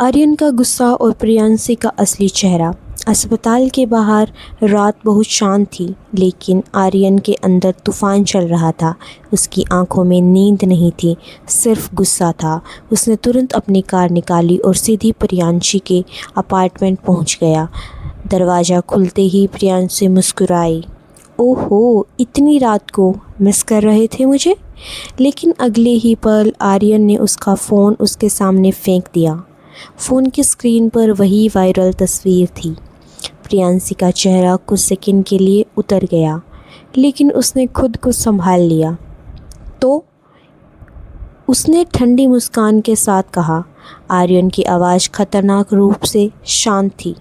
[SPEAKER 1] आर्यन का गुस्सा और प्रियांशी का असली चेहरा। अस्पताल के बाहर रात बहुत शांत थी, लेकिन आर्यन के अंदर तूफान चल रहा था। उसकी आंखों में नींद नहीं थी, सिर्फ गुस्सा था। उसने तुरंत अपनी कार निकाली और सीधी प्रियांशी के अपार्टमेंट पहुंच गया। दरवाज़ा खुलते ही प्रियांशी मुस्कुराई। ओहो, इतनी रात को मिस कर रहे थे मुझे? लेकिन अगले ही पल आर्यन ने उसका फ़ोन उसके सामने फेंक दिया। फ़ोन की स्क्रीन पर वही वायरल तस्वीर थी। प्रियांशी का चेहरा कुछ सेकंड के लिए उतर गया, लेकिन उसने खुद को संभाल लिया। तो उसने ठंडी मुस्कान के साथ कहा। आर्यन की आवाज़ खतरनाक रूप से शांत थी।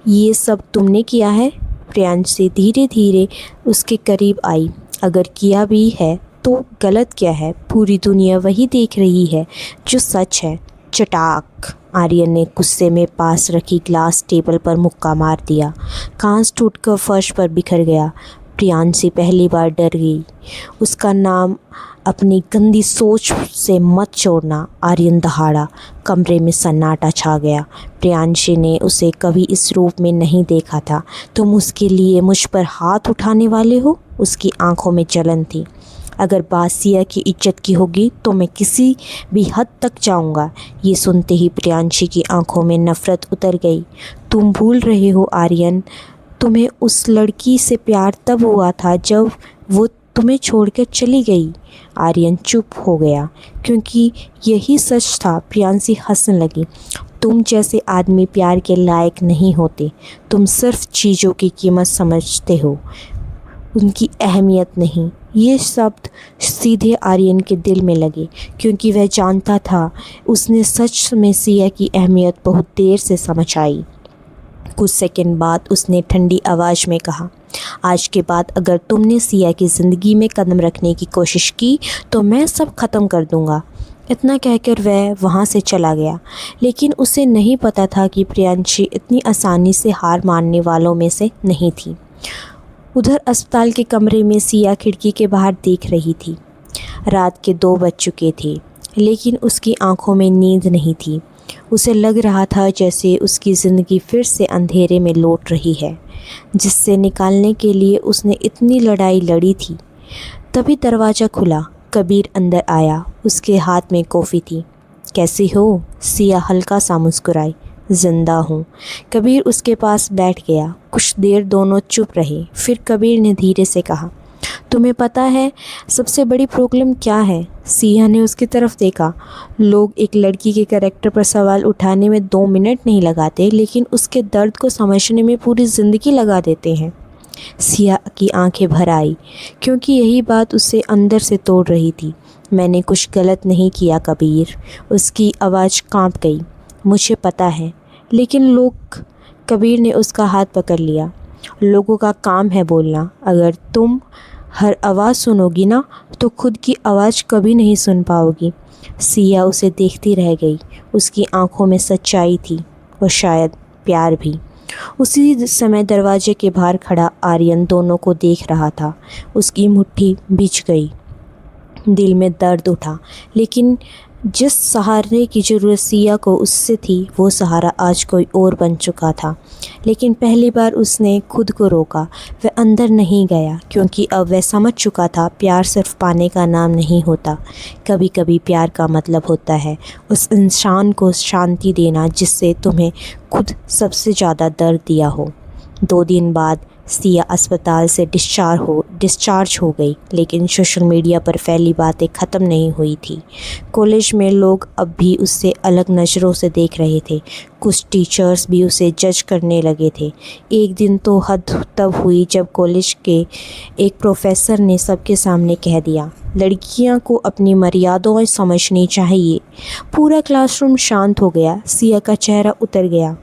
[SPEAKER 1] ये सब तुमने किया है? प्रियांशी धीरे धीरे उसके करीब आई। अगर किया भी है तो गलत क्या है? पूरी दुनिया वही देख रही है जो सच है। चटाक! आर्यन ने गुस्से में पास रखी ग्लास टेबल पर मुक्का मार दिया। कांच टूटकर फर्श पर बिखर गया। प्रियांशी पहली बार डर गई। उसका नाम अपनी गंदी सोच से मत छोड़ना। आर्यन दहाड़ा। कमरे में सन्नाटा छा गया। प्रियांशी ने उसे कभी इस रूप में नहीं देखा था। तुम उसके लिए मुझ पर हाथ उठाने वाले हो? उसकी आंखों में जलन थी। अगर बात सिया की इज्जत की होगी तो मैं किसी भी हद तक जाऊंगा। ये सुनते ही प्रियांशी की आंखों में नफरत उतर गई। तुम भूल रहे हो आर्यन, तुम्हें उस लड़की से प्यार तब हुआ था जब वो तुम्हें छोड़कर चली गई। आर्यन चुप हो गया, क्योंकि यही सच था। प्रियांशी हंसने लगी। तुम जैसे आदमी प्यार के लायक नहीं होते। तुम सिर्फ चीज़ों की कीमत समझते हो। उनकी अहमियत नहीं। ये शब्द सीधे आर्यन के दिल में लगे, क्योंकि वह जानता था उसने सच में सिया की अहमियत बहुत देर से समझ आई। कुछ सेकंड बाद उसने ठंडी आवाज़ में कहा, आज के बाद अगर तुमने सिया की ज़िंदगी में कदम रखने की कोशिश की तो मैं सब ख़त्म कर दूँगा। इतना कहकर वह वहाँ से चला गया, लेकिन उसे नहीं पता था कि प्रियांशी इतनी आसानी से हार मानने वालों में से नहीं थी। उधर अस्पताल के कमरे में सिया खिड़की के बाहर देख रही थी। रात के 2 बज चुके थे, लेकिन उसकी आंखों में नींद नहीं थी। उसे लग रहा था जैसे उसकी ज़िंदगी फिर से अंधेरे में लौट रही है, जिससे निकालने के लिए उसने इतनी लड़ाई लड़ी थी। तभी दरवाज़ा खुला। कबीर अंदर आया। उसके हाथ में कॉफ़ी थी। कैसी हो? सिया हल्का सा मुस्कुराई। जिंदा हूँ। कबीर उसके पास बैठ गया। कुछ देर दोनों चुप रहे। फिर कबीर ने धीरे से कहा, तुम्हें पता है सबसे बड़ी प्रॉब्लम क्या है? सिया ने उसकी तरफ देखा। लोग एक लड़की के कैरेक्टर पर सवाल उठाने में 2 मिनट नहीं लगाते, लेकिन उसके दर्द को समझने में पूरी ज़िंदगी लगा देते हैं। सिया की आंखें भर आई, क्योंकि यही बात उसे अंदर से तोड़ रही थी। मैंने कुछ गलत नहीं किया कबीर। उसकी आवाज़ कांप गई। मुझे पता है, लेकिन लोग। कबीर ने उसका हाथ पकड़ लिया। लोगों का काम है बोलना। अगर तुम हर आवाज़ सुनोगी ना, तो खुद की आवाज़ कभी नहीं सुन पाओगी। सिया उसे देखती रह गई। उसकी आंखों में सच्चाई थी और शायद प्यार भी। उसी समय दरवाजे के बाहर खड़ा आर्यन दोनों को देख रहा था। उसकी मुट्ठी भिज गई। दिल में दर्द उठा, लेकिन जिस सहारे की ज़रूरत सिया को उससे थी, वो सहारा आज कोई और बन चुका था। लेकिन पहली बार उसने खुद को रोका। वह अंदर नहीं गया, क्योंकि अब वह समझ चुका था प्यार सिर्फ पाने का नाम नहीं होता। कभी कभी प्यार का मतलब होता है उस इंसान को शांति देना जिससे तुम्हें खुद सबसे ज़्यादा दर्द दिया हो। 2 दिन बाद सिया अस्पताल से डिस्चार्ज हो गई, लेकिन सोशल मीडिया पर फैली बातें ख़त्म नहीं हुई थी। कॉलेज में लोग अब भी उससे अलग नज़रों से देख रहे थे। कुछ टीचर्स भी उसे जज करने लगे थे। एक दिन तो हद तब हुई जब कॉलेज के एक प्रोफेसर ने सबके सामने कह दिया, लड़कियां को अपनी मर्यादाएं समझनी चाहिए। पूरा क्लासरूम शांत हो गया। सिया का चेहरा उतर गया,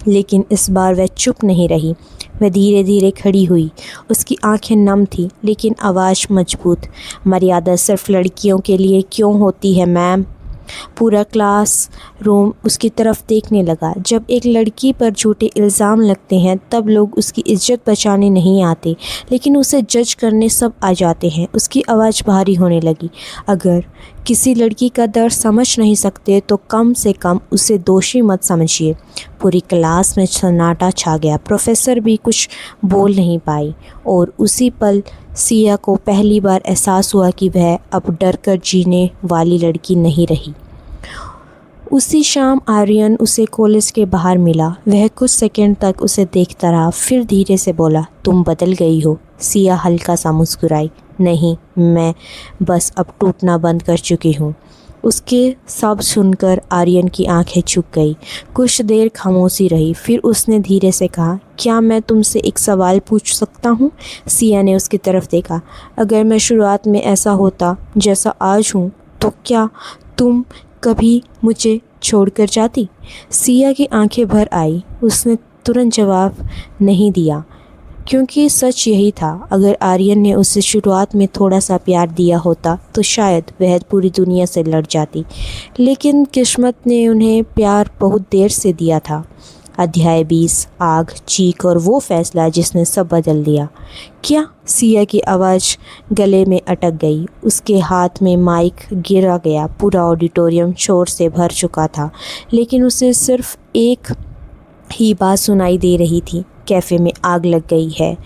[SPEAKER 1] लेकिन इस बार वह चुप नहीं रही। वह धीरे धीरे खड़ी हुई। उसकी आंखें नम थीं, लेकिन आवाज़ मजबूत। मर्यादा सिर्फ लड़कियों के लिए क्यों होती है मैम? पूरा क्लास रूम उसकी तरफ देखने लगा। जब एक लड़की पर झूठे इल्ज़ाम लगते हैं तब लोग उसकी इज्जत बचाने नहीं आते, लेकिन उसे जज करने सब आ जाते हैं। उसकी आवाज़ भारी होने लगी। अगर किसी लड़की का दर्द समझ नहीं सकते तो कम से कम उसे दोषी मत समझिए। पूरी क्लास में सन्नाटा छा गया। प्रोफेसर भी कुछ बोल नहीं पाई, और उसी पल सिया को पहली बार एहसास हुआ कि वह अब डर कर जीने वाली लड़की नहीं रही। उसी शाम आर्यन उसे कॉलेज के बाहर मिला। वह कुछ सेकंड तक उसे देखता रहा, फिर धीरे से बोला, तुम बदल गई हो। सिया हल्का सा मुस्कुराई। नहीं, मैं बस अब टूटना बंद कर चुकी हूँ। उसके सब सुनकर आर्यन की आंखें झुक गई। कुछ देर खामोशी रही, फिर उसने धीरे से कहा, क्या मैं तुमसे एक सवाल पूछ सकता हूँ? सिया ने उसकी तरफ देखा। अगर मैं शुरुआत में ऐसा होता जैसा आज हूँ, तो क्या तुम कभी मुझे छोड़कर जाती? सिया की आंखें भर आई। उसने तुरंत जवाब नहीं दिया, क्योंकि सच यही था। अगर आर्यन ने उसे शुरुआत में थोड़ा सा प्यार दिया होता तो शायद वह पूरी दुनिया से लड़ जाती, लेकिन किस्मत ने उन्हें प्यार बहुत देर से दिया था। अध्याय 20, आग, चीख और वो फैसला जिसने सब बदल दिया। क्या? सिया की आवाज़ गले में अटक गई। उसके हाथ में माइक गिरा गया। पूरा ऑडिटोरियम शोर से भर चुका था, लेकिन उसे सिर्फ एक ही बात सुनाई दे रही थी, कैफ़े में आग लग गई है।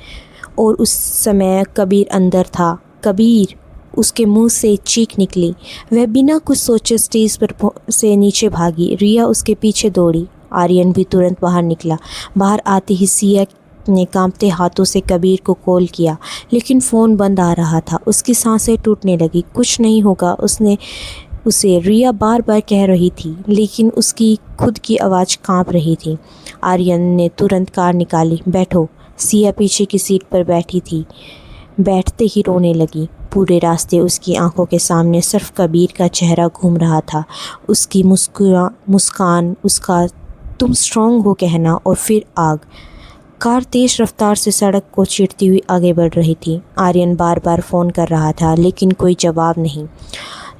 [SPEAKER 1] और उस समय कबीर अंदर था। कबीर! उसके मुंह से चीख निकली। वह बिना कुछ सोचे स्टेज पर से नीचे भागी। रिया उसके पीछे दौड़ी। आर्यन भी तुरंत बाहर निकला। बाहर आते ही सिया ने कांपते हाथों से कबीर को कॉल किया, लेकिन फ़ोन बंद आ रहा था। उसकी सांसें टूटने लगी। कुछ नहीं होगा उसे रिया बार बार कह रही थी, लेकिन उसकी खुद की आवाज़ कांप रही थी। आर्यन ने तुरंत कार निकाली। बैठो, सिया पीछे की सीट पर बैठी थी। बैठते ही रोने लगी। पूरे रास्ते उसकी आंखों के सामने सिर्फ कबीर का चेहरा घूम रहा था। उसकी मुस्कान, उसका तुम स्ट्रांग हो कहना, और फिर आग। कार तेज रफ्तार से सड़क को चीरती हुई आगे बढ़ रही थी। आर्यन बार बार फ़ोन कर रहा था लेकिन कोई जवाब नहीं।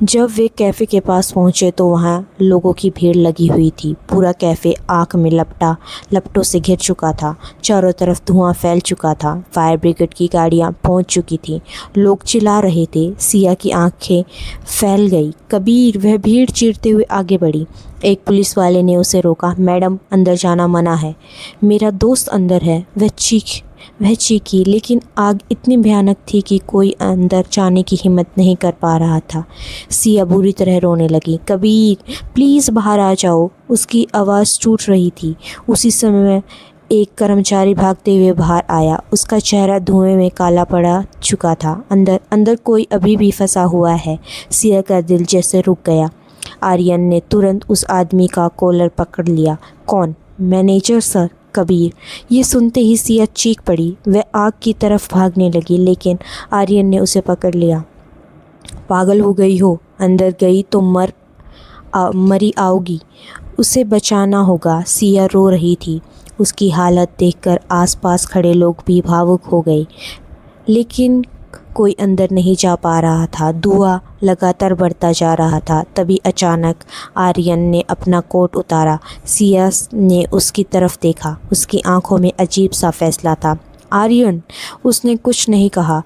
[SPEAKER 1] जब वे कैफ़े के पास पहुंचे तो वहां लोगों की भीड़ लगी हुई थी। पूरा कैफ़े आग में लपटों से घिर चुका था। चारों तरफ धुआं फैल चुका था। फायर ब्रिगेड की गाड़ियां पहुंच चुकी थीं। लोग चिल्ला रहे थे। सिया की आंखें फैल गई। कबीर, वह भीड़ चीरते हुए आगे बढ़ी। एक पुलिस वाले ने उसे रोका। मैडम, अंदर जाना मना है। मेरा दोस्त अंदर है, वह चीखी, लेकिन आग इतनी भयानक थी कि कोई अंदर जाने की हिम्मत नहीं कर पा रहा था। सिया बुरी तरह रोने लगी। कबीर, प्लीज़ बाहर आ जाओ। उसकी आवाज़ टूट रही थी। उसी समय एक कर्मचारी भागते हुए बाहर आया। उसका चेहरा धुएं में काला पड़ा चुका था। अंदर कोई अभी भी फंसा हुआ है। सिया का दिल जैसे रुक गया। आर्यन ने तुरंत उस आदमी का कॉलर पकड़ लिया। कौन? Manager sir. कबीर। ये सुनते ही सिया चीख पड़ी। वह आग की तरफ भागने लगी लेकिन आर्यन ने उसे पकड़ लिया। पागल हो गई हो? अंदर गई तो मरी आओगी। उसे बचाना होगा। सिया रो रही थी। उसकी हालत देखकर आसपास खड़े लोग भी भावुक हो गए, लेकिन कोई अंदर नहीं जा पा रहा था। धुआं लगातार बढ़ता जा रहा था। तभी अचानक आर्यन ने अपना कोट उतारा। सिया ने उसकी तरफ देखा। उसकी आंखों में अजीब सा फैसला था। आर्यन! उसने कुछ नहीं कहा,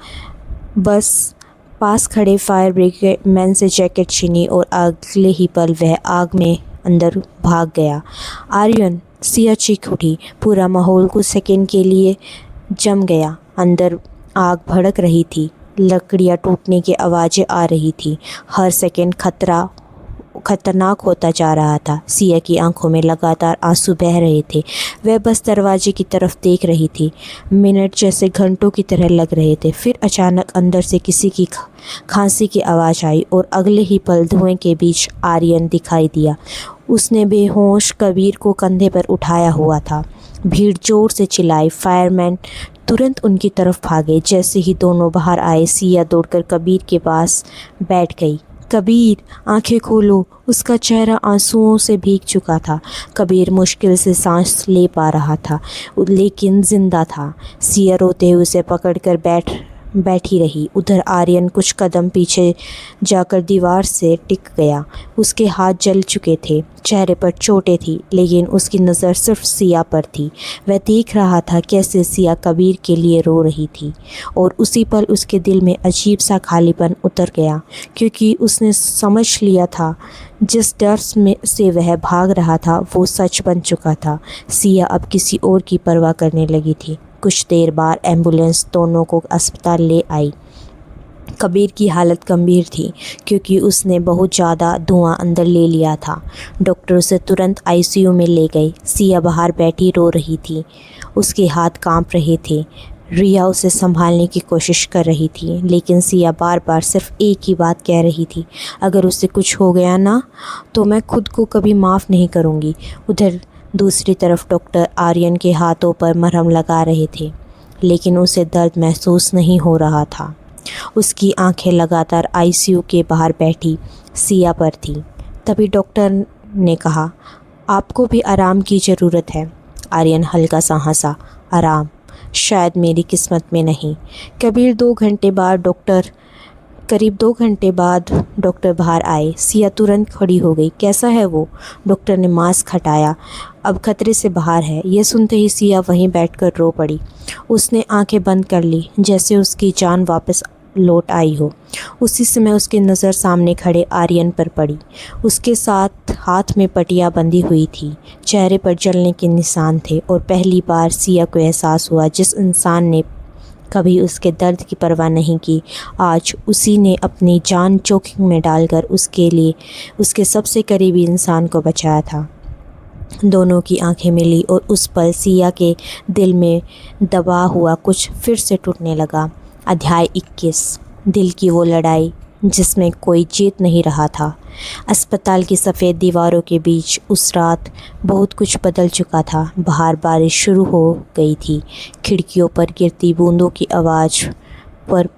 [SPEAKER 1] बस पास खड़े फायर ब्रिगेड मैन से जैकेट छीनी और अगले ही पल वह आग में अंदर भाग गया। आर्यन! सिया चीख उठी। पूरा माहौल कुछ सेकंड के लिए जम गया। अंदर आग भड़क रही थी। लकड़ियाँ टूटने की आवाज़ें आ रही थी। हर सेकंड खतरनाक होता जा रहा था। सिया की आंखों में लगातार आंसू बह रहे थे। वह बस दरवाजे की तरफ देख रही थी। मिनट जैसे घंटों की तरह लग रहे थे। फिर अचानक अंदर से किसी की खांसी की आवाज़ आई और अगले ही पल धुएं के बीच आर्यन दिखाई दिया। उसने बेहोश कबीर को कंधे पर उठाया हुआ था। भीड़ जोर से चिल्लाई। फायरमैन तुरंत उनकी तरफ भागे। जैसे ही दोनों बाहर आए, सिया दौड़कर कबीर के पास बैठ गई। कबीर, आंखें खोलो। उसका चेहरा आंसुओं से भीग चुका था। कबीर मुश्किल से सांस ले पा रहा था, लेकिन जिंदा था। सिया रोते हुए उसे पकड़कर बैठी रही। उधर आर्यन कुछ कदम पीछे जाकर दीवार से टिक गया। उसके हाथ जल चुके थे। चेहरे पर चोटें थी, लेकिन उसकी नज़र सिर्फ सिया पर थी। वह देख रहा था कैसे सिया कबीर के लिए रो रही थी, और उसी पल उसके दिल में अजीब सा खालीपन उतर गया, क्योंकि उसने समझ लिया था जिस डर से वह भाग रहा था वो सच बन चुका था। सिया अब किसी और की परवाह करने लगी थी। कुछ देर बाद एम्बुलेंस दोनों को अस्पताल ले आई। कबीर की हालत गंभीर थी क्योंकि उसने बहुत ज़्यादा धुआं अंदर ले लिया था। डॉक्टर उसे तुरंत आईसीयू में ले गए। सिया बाहर बैठी रो रही थी। उसके हाथ कांप रहे थे। रिया उसे संभालने की कोशिश कर रही थी, लेकिन सिया बार बार सिर्फ एक ही बात कह रही थी, अगर उसे कुछ हो गया ना तो मैं खुद को कभी माफ़ नहीं करूँगी। उधर दूसरी तरफ डॉक्टर आर्यन के हाथों पर मरहम लगा रहे थे, लेकिन उसे दर्द महसूस नहीं हो रहा था। उसकी आंखें लगातार आईसीयू के बाहर बैठी सिया पर थी। तभी डॉक्टर ने कहा, आपको भी आराम की ज़रूरत है। आर्यन हल्का सा हंसा। आराम? शायद मेरी किस्मत में नहीं। करीब 2 घंटे बाद डॉक्टर बाहर आए। सिया तुरंत खड़ी हो गई। कैसा है वो? डॉक्टर ने मास्क हटाया। अब खतरे से बाहर है। यह सुनते ही सिया वहीं बैठकर रो पड़ी। उसने आंखें बंद कर ली, जैसे उसकी जान वापस लौट आई हो। उसी समय उसकी नज़र सामने खड़े आर्यन पर पड़ी। उसके साथ हाथ में पट्टियाँ बंधी हुई थी। चेहरे पर जलने के निशान थे, और पहली बार सिया को एहसास हुआ जिस इंसान ने कभी उसके दर्द की परवाह नहीं की, आज उसी ने अपनी जान जोखिम में डालकर उसके सबसे करीबी इंसान को बचाया था। दोनों की आंखें मिली और उस पल सिया के दिल में दबा हुआ कुछ फिर से टूटने लगा। अध्याय 21। दिल की वो लड़ाई जिसमें कोई जीत नहीं रहा था। अस्पताल की सफ़ेद दीवारों के बीच उस रात बहुत कुछ बदल चुका था। बाहर बारिश शुरू हो गई थी। खिड़कियों पर गिरती बूंदों की आवाज़ पर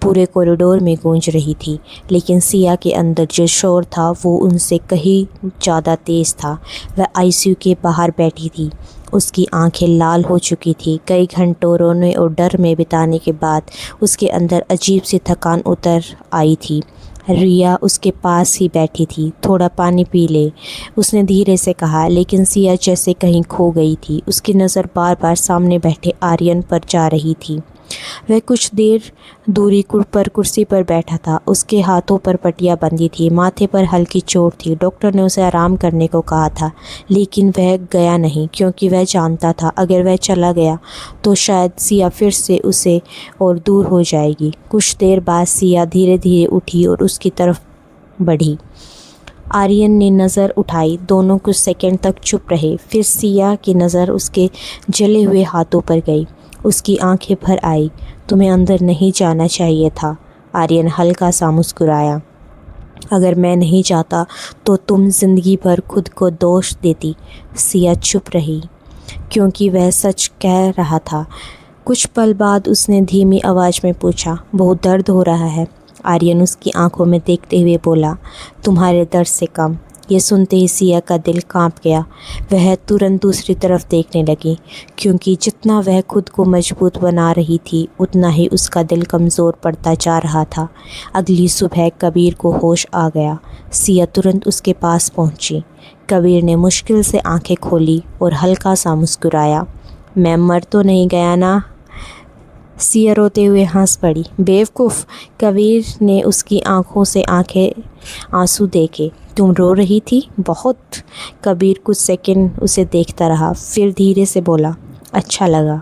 [SPEAKER 1] पूरे कॉरिडोर में गूंज रही थी, लेकिन सिया के अंदर जो शोर था वो उनसे कहीं ज़्यादा तेज़ था। वह आईसीयू के बाहर बैठी थी। उसकी आंखें लाल हो चुकी थी। कई घंटों रोने और डर में बिताने के बाद उसके अंदर अजीब सी थकान उतर आई थी। रिया उसके पास ही बैठी थी। थोड़ा पानी पी ले, उसने धीरे से कहा, लेकिन सिया जैसे कहीं खो गई थी। उसकी नज़र बार बार सामने बैठे आर्यन पर जा रही थी। वह कुछ देर दूरी पर कुर्सी पर बैठा था। उसके हाथों पर पट्टियाँ बंधी थी, माथे पर हल्की चोट थी। डॉक्टर ने उसे आराम करने को कहा था, लेकिन वह गया नहीं, क्योंकि वह जानता था अगर वह चला गया तो शायद सिया फिर से उसे और दूर हो जाएगी। कुछ देर बाद सिया धीरे धीरे उठी और उसकी तरफ बढ़ी। आर्यन ने नज़र उठाई। दोनों कुछ सेकंड तक चुप रहे। फिर सिया की नज़र उसके जले हुए हाथों पर गई। उसकी आंखें भर आई। तुम्हें अंदर नहीं जाना चाहिए था। आर्यन हल्का सा मुस्कुराया। अगर मैं नहीं चाहता तो तुम ज़िंदगी भर खुद को दोष देती। सिया चुप रही, क्योंकि वह सच कह रहा था। कुछ पल बाद उसने धीमी आवाज़ में पूछा, बहुत दर्द हो रहा है? आर्यन उसकी आंखों में देखते हुए बोला, तुम्हारे दर्द से कम। ये सुनते ही सिया का दिल कांप गया। वह तुरंत दूसरी तरफ देखने लगी, क्योंकि जितना वह खुद को मजबूत बना रही थी उतना ही उसका दिल कमज़ोर पड़ता जा रहा था। अगली सुबह कबीर को होश आ गया। सिया तुरंत उसके पास पहुंची। कबीर ने मुश्किल से आंखें खोली और हल्का सा मुस्कुराया। मैं मर तो नहीं गया ना? सिया रोते हुए हंस पड़ी। बेवकूफ़, कबीर ने उसकी आंखों से आंसू देखे। तुम रो रही थी? बहुत। कबीर कुछ सेकंड उसे देखता रहा, फिर धीरे से बोला, अच्छा लगा।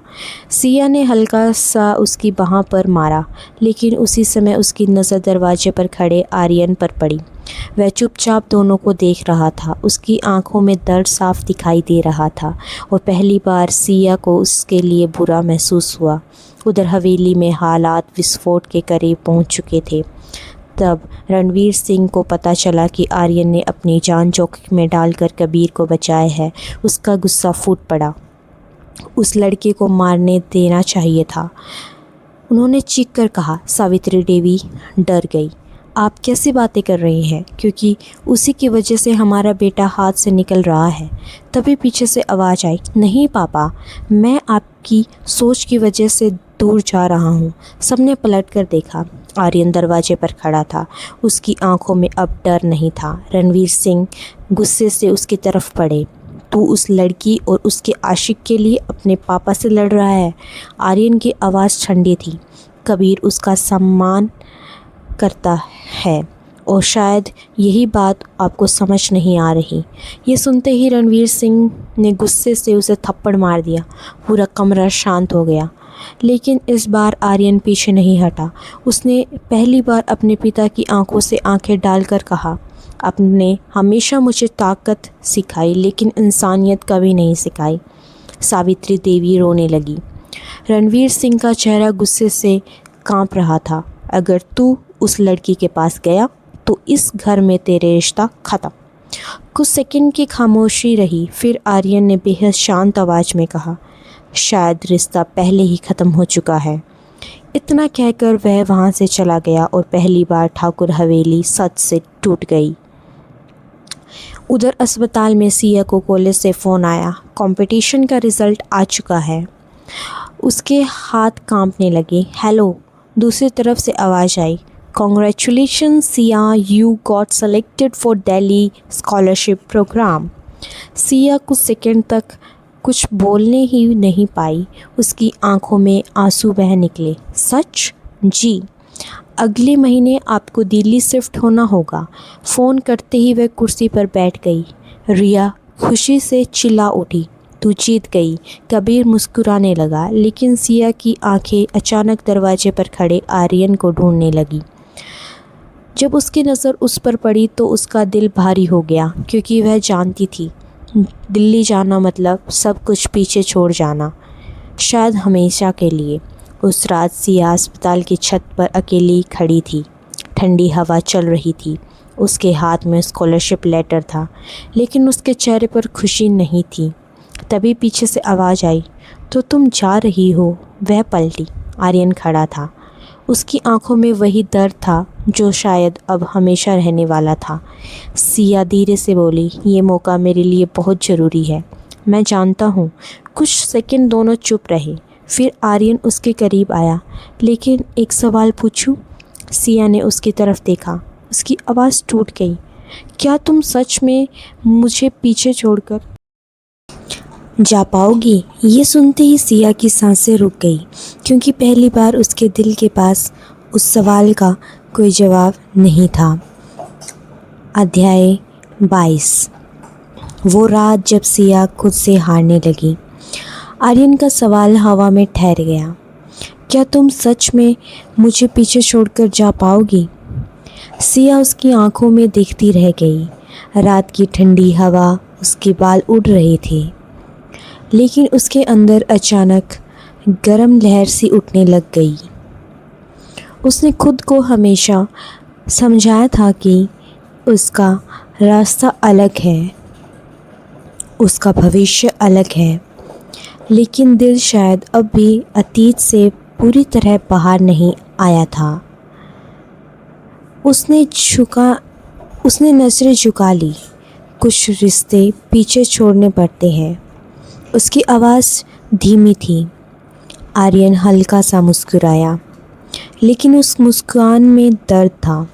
[SPEAKER 1] सिया ने हल्का सा उसकी बाह पर मारा, लेकिन उसी समय उसकी नज़र दरवाजे पर खड़े आर्यन पर पड़ी। वह चुपचाप दोनों को देख रहा था। उसकी आंखों में दर्द साफ दिखाई दे रहा था और पहली बार सिया को उसके लिए बुरा महसूस हुआ। उधर हवेली में हालात विस्फोट के करीब पहुंच चुके थे। तब रणवीर सिंह को पता चला कि आर्यन ने अपनी जान जोखिम में डालकर कबीर को बचाया है। उसका गुस्सा फूट पड़ा। उस लड़के को मारने देना चाहिए था। उन्होंने चीख कर कहा। सावित्री देवी डर गई। आप कैसी बातें कर रही हैं? क्योंकि उसी की वजह से हमारा बेटा हाथ से निकल रहा है। तभी पीछे से आवाज़ आई, नहीं पापा, मैं आपकी सोच की वजह से दूर जा रहा हूँ। सबने पलट कर देखा। आर्यन दरवाजे पर खड़ा था। उसकी आंखों में अब डर नहीं था। रणवीर सिंह गुस्से से उसकी तरफ बढ़े। तू उस लड़की और उसके आशिक के लिए अपने पापा से लड़ रहा है? आर्यन की आवाज़ ठंडी थी। कबीर उसका सम्मान करता है और शायद यही बात आपको समझ नहीं आ रही। ये सुनते ही रणवीर सिंह ने गुस्से से उसे थप्पड़ मार दिया। पूरा कमरा शांत हो गया, लेकिन इस बार आर्यन पीछे नहीं हटा। उसने पहली बार अपने पिता की आंखों से आंखें डालकर कहा, आपने हमेशा मुझे ताकत सिखाई, लेकिन इंसानियत कभी नहीं सिखाई। सावित्री देवी रोने लगी। रणवीर सिंह का चेहरा गुस्से से कांप रहा था। अगर तू उस लड़की के पास गया तो इस घर में तेरे रिश्ता ख़त्म। कुछ सेकंड की खामोशी रही। फिर आर्यन ने बेहद शांत आवाज़ में कहा, शायद रिश्ता पहले ही ख़त्म हो चुका है। इतना कहकर वह वहाँ से चला गया और पहली बार ठाकुर हवेली सच से टूट गई। उधर अस्पताल में सिया को कॉलेज से फ़ोन आया। कंपटीशन का रिज़ल्ट आ चुका है। उसके हाथ कांपने लगे। हेलो, दूसरी तरफ से आवाज़ आई, Congratulations Siya, you got selected for Delhi scholarship program। Siya कुछ सेकंड तक कुछ बोलने ही नहीं पाई। उसकी आंखों में आंसू बह निकले। सच? जी। अगले महीने आपको दिल्ली शिफ्ट होना होगा। फ़ोन करते ही वह कुर्सी पर बैठ गई। रिया खुशी से चिल्ला उठी, तू जीत गई। कबीर मुस्कुराने लगा, लेकिन सिया की आंखें अचानक दरवाजे पर खड़े आर्यन को ढूंढने लगी। जब उसकी नज़र उस पर पड़ी तो उसका दिल भारी हो गया, क्योंकि वह जानती थी दिल्ली जाना मतलब सब कुछ पीछे छोड़ जाना, शायद हमेशा के लिए। उस रात सिया अस्पताल की छत पर अकेली खड़ी थी। ठंडी हवा चल रही थी। उसके हाथ में स्कॉलरशिप लेटर था, लेकिन उसके चेहरे पर खुशी नहीं थी। तभी पीछे से आवाज़ आई, तो तुम जा रही हो? वह पलटी। आर्यन खड़ा था। उसकी आंखों में वही दर्द था जो शायद अब हमेशा रहने वाला था। सिया धीरे से बोली, ये मौका मेरे लिए बहुत ज़रूरी है। मैं जानता हूँ। कुछ सेकंड दोनों चुप रहे। फिर आर्यन उसके करीब आया। लेकिन एक सवाल पूछूं? सिया ने उसकी तरफ देखा। उसकी आवाज़ टूट गई। क्या तुम सच में मुझे पीछे छोड़कर जा पाओगी? ये सुनते ही सिया की सांसें रुक गई, क्योंकि पहली बार उसके दिल के पास उस सवाल का कोई जवाब नहीं था। अध्याय 22। वो रात जब सिया खुद से हारने लगी। आर्यन का सवाल हवा में ठहर गया। क्या तुम सच में मुझे पीछे छोड़कर जा पाओगी? सिया उसकी आंखों में देखती रह गई। रात की ठंडी हवा उसके बाल उड़ रहे थे, लेकिन उसके अंदर अचानक गर्म लहर सी उठने लग गई। उसने खुद को हमेशा समझाया था कि उसका रास्ता अलग है, उसका भविष्य अलग है, लेकिन दिल शायद अब भी अतीत से पूरी तरह बाहर नहीं आया था। उसने नज़रें झुका ली। कुछ रिश्ते पीछे छोड़ने पड़ते हैं। उसकी आवाज़ धीमी थी। आर्यन हल्का सा मुस्कुराया, लेकिन उस मुस्कान में दर्द था,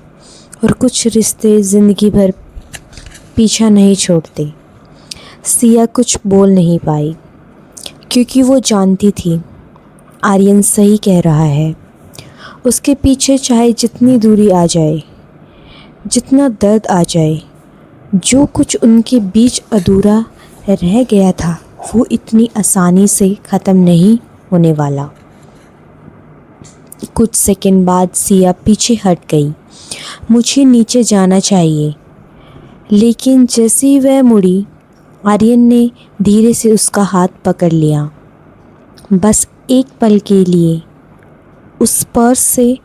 [SPEAKER 1] और कुछ रिश्ते ज़िंदगी भर पीछा नहीं छोड़ते। सिया कुछ बोल नहीं पाई, क्योंकि वो जानती थी आर्यन सही कह रहा है। उसके पीछे चाहे जितनी दूरी आ जाए, जितना दर्द आ जाए, जो कुछ उनके बीच अधूरा रह गया था, वो इतनी आसानी से ख़त्म नहीं होने वाला। कुछ सेकंड बाद सिया पीछे हट गई। मुझे नीचे जाना चाहिए। लेकिन जैसे ही वह मुड़ी, आर्यन ने धीरे से उसका हाथ पकड़ लिया। बस एक पल के लिए। उस पर्स से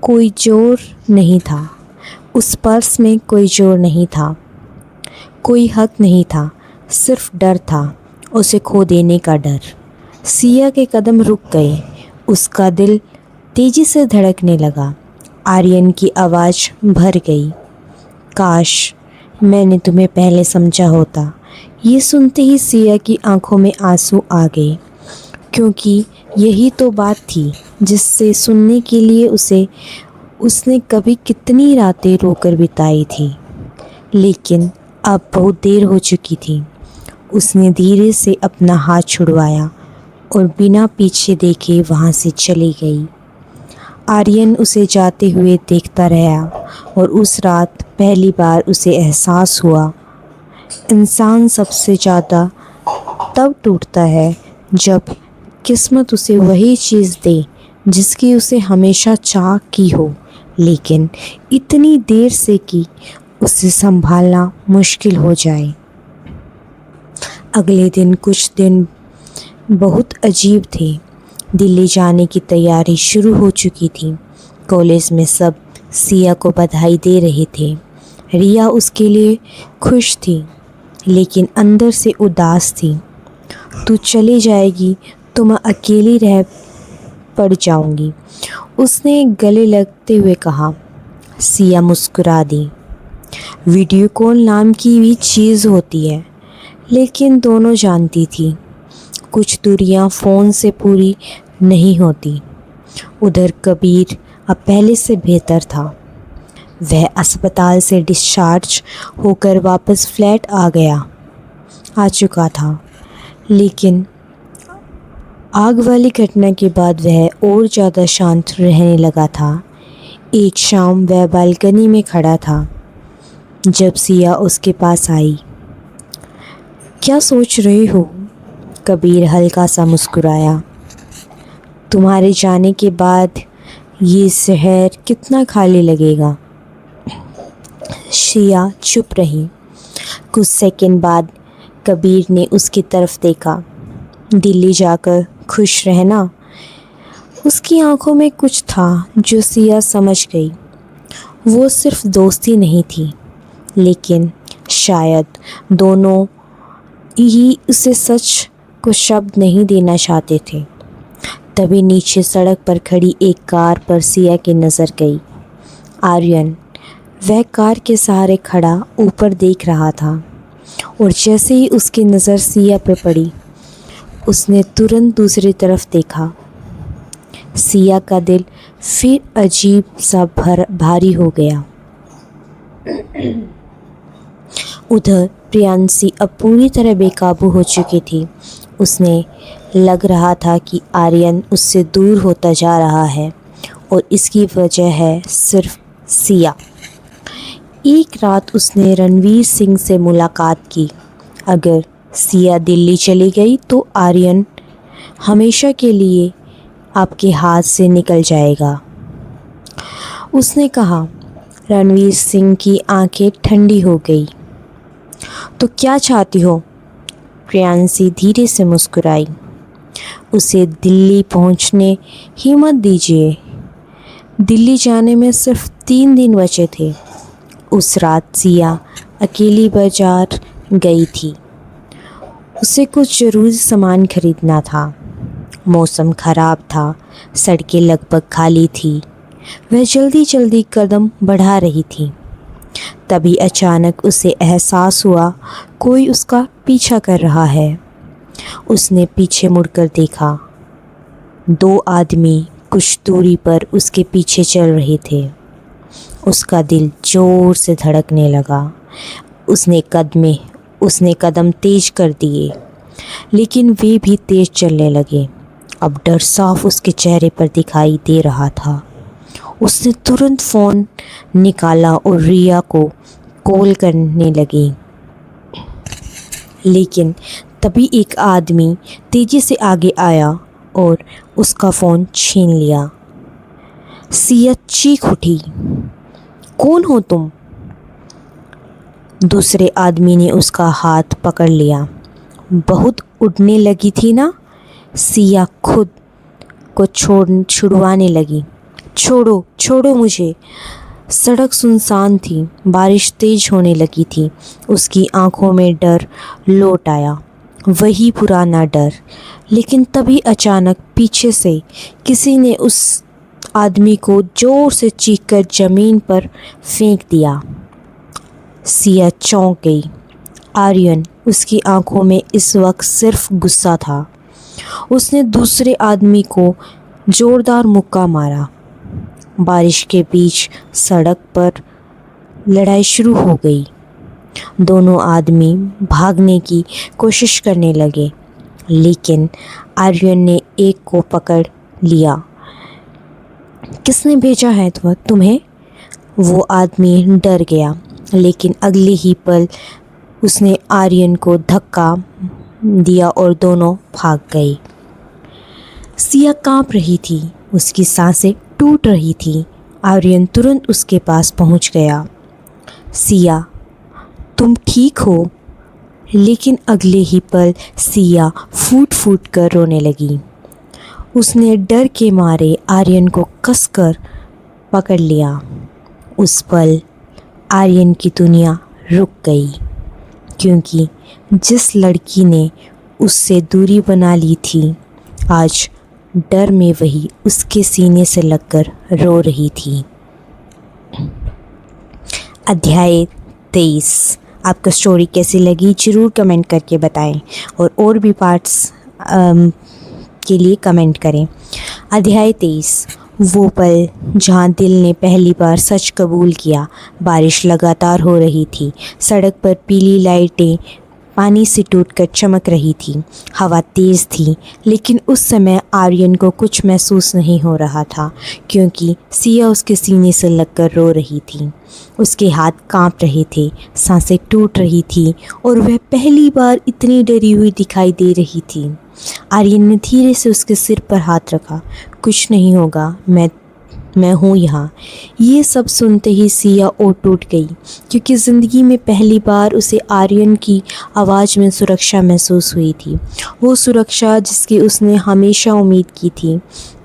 [SPEAKER 1] कोई जोर नहीं था। उस पर्स में कोई जोर नहीं था, कोई हक नहीं था, सिर्फ डर था, उसे खो देने का डर। सिया के कदम रुक गए। उसका दिल तेज़ी से धड़कने लगा। आर्यन की आवाज़ भर गई, काश मैंने तुम्हें पहले समझा होता। ये सुनते ही सिया की आंखों में आंसू आ गए, क्योंकि यही तो बात थी जिससे सुनने के लिए उसने कभी कितनी रातें रोकर बिताई थी। लेकिन अब बहुत देर हो चुकी थी। उसने धीरे से अपना हाथ छुड़वाया और बिना पीछे देखे वहाँ से चली गई। आर्यन उसे जाते हुए देखता रहा, और उस रात पहली बार उसे एहसास हुआ, इंसान सबसे ज़्यादा तब टूटता है जब किस्मत उसे वही चीज़ दे जिसकी उसे हमेशा चाह की हो, लेकिन इतनी देर से कि उसे संभालना मुश्किल हो जाए। अगले दिन कुछ दिन बहुत अजीब थे। दिल्ली जाने की तैयारी शुरू हो चुकी थी। कॉलेज में सब सिया को बधाई दे रहे थे। रिया उसके लिए खुश थी, लेकिन अंदर से उदास थी। तू चली जाएगी तो मैं अकेली रह पड़ जाऊंगी, उसने गले लगते हुए कहा। सिया मुस्कुरा दी। वीडियो कॉल नाम की भी चीज़ होती है, लेकिन दोनों जानती थी कुछ दूरियां फ़ोन से पूरी नहीं होती। उधर कबीर अब पहले से बेहतर था। वह अस्पताल से डिस्चार्ज होकर वापस फ्लैट आ चुका था, लेकिन आग वाली घटना के बाद वह और ज़्यादा शांत रहने लगा था। एक शाम वह बालकनी में खड़ा था जब सिया उसके पास आई। क्या सोच रहे हो? कबीर हल्का सा मुस्कुराया। तुम्हारे जाने के बाद ये शहर कितना खाली लगेगा। सिया चुप रही। कुछ सेकंड बाद कबीर ने उसकी तरफ देखा। दिल्ली जाकर खुश रहना। उसकी आंखों में कुछ था जो सिया समझ गई। वो सिर्फ दोस्ती नहीं थी, लेकिन शायद दोनों ही उसे सच को शब्द नहीं देना चाहते थे। तभी नीचे सड़क पर खड़ी एक कार पर सिया की नज़र गई। आर्यन वह कार के सहारे खड़ा ऊपर देख रहा था और जैसे ही उसकी नज़र सिया पर पड़ी, उसने तुरंत दूसरी तरफ देखा। सिया का दिल फिर अजीब सा भारी हो गया। उधर प्रियांशी अब पूरी तरह बेकाबू हो चुकी थी। उसने लग रहा था कि आर्यन उससे दूर होता जा रहा है और इसकी वजह है सिर्फ सिया। एक रात उसने रणवीर सिंह से मुलाकात की। अगर सिया दिल्ली चली गई तो आर्यन हमेशा के लिए आपके हाथ से निकल जाएगा, उसने कहा। रणवीर सिंह की आंखें ठंडी हो गई। तो क्या चाहती हो? प्रियांशी धीरे से मुस्कुराई। उसे दिल्ली पहुंचने हिम्मत दीजिए। दिल्ली जाने में सिर्फ 3 दिन बचे थे। उस रात सिया अकेली बाजार गई थी। उसे कुछ ज़रूरी सामान खरीदना था। मौसम ख़राब था, सड़कें लगभग खाली थी। वह जल्दी जल्दी कदम बढ़ा रही थी। तभी अचानक उसे एहसास हुआ कोई उसका पीछा कर रहा है। उसने पीछे मुड़कर देखा। 2 आदमी कुछ दूरी पर उसके पीछे चल रहे थे। उसका दिल ज़ोर से धड़कने लगा। उसने कदम तेज कर दिए, लेकिन वे भी तेज चलने लगे। अब डर साफ उसके चेहरे पर दिखाई दे रहा था। उसने तुरंत फ़ोन निकाला और रिया को कॉल करने लगी। लेकिन तभी एक आदमी तेज़ी से आगे आया और उसका फ़ोन छीन लिया। सिया चीख उठी, कौन हो तुम? दूसरे आदमी ने उसका हाथ पकड़ लिया। बहुत उड़ने लगी थी ना? सिया खुद को छुड़वाने लगी। छोड़ो छोड़ो मुझे। सड़क सुनसान थी। बारिश तेज होने लगी थी। उसकी आंखों में डर लौट आया, वही पुराना डर। लेकिन तभी अचानक पीछे से किसी ने उस आदमी को जोर से चीखकर ज़मीन पर फेंक दिया। सिया चौंक गई। आर्यन, उसकी आंखों में इस वक्त सिर्फ गुस्सा था। उसने दूसरे आदमी को जोरदार मुक्का मारा। बारिश के बीच सड़क पर लड़ाई शुरू हो गई। दोनों आदमी भागने की कोशिश करने लगे, लेकिन आर्यन ने एक को पकड़ लिया। किसने भेजा है तुम्हें? वो आदमी डर गया, लेकिन अगले ही पल उसने आर्यन को धक्का दिया और दोनों भाग गए। सिया कांप रही थी, उसकी सांसें टूट रही थी। आर्यन तुरंत उसके पास पहुंच गया। सिया, तुम ठीक हो? लेकिन अगले ही पल सिया फूट फूट कर रोने लगी। उसने डर के मारे आर्यन को कसकर पकड़ लिया। उस पल आर्यन की दुनिया रुक गई, क्योंकि जिस लड़की ने उससे दूरी बना ली थी, आज डर में वही उसके सीने से लगकर रो रही थी। अध्याय 23। आपको स्टोरी कैसी लगी ज़रूर कमेंट करके बताएं और भी पार्ट्स के लिए कमेंट करें। अध्याय 23। वो पल जहाँ दिल ने पहली बार सच कबूल किया। बारिश लगातार हो रही थी। सड़क पर पीली लाइटें पानी से टूटकर चमक रही थी। हवा तेज़ थी, लेकिन उस समय आर्यन को कुछ महसूस नहीं हो रहा था, क्योंकि सिया उसके सीने से लगकर रो रही थी। उसके हाथ कांप रहे थे, सांसें टूट रही थी और वह पहली बार इतनी डरी हुई दिखाई दे रही थी। आर्यन ने धीरे से उसके सिर पर हाथ रखा। कुछ नहीं होगा, मैं हूँ यहाँ। ये सब सुनते ही सिया और टूट गई, क्योंकि ज़िंदगी में पहली बार उसे आर्यन की आवाज़ में सुरक्षा महसूस हुई थी। वो सुरक्षा जिसकी उसने हमेशा उम्मीद की थी।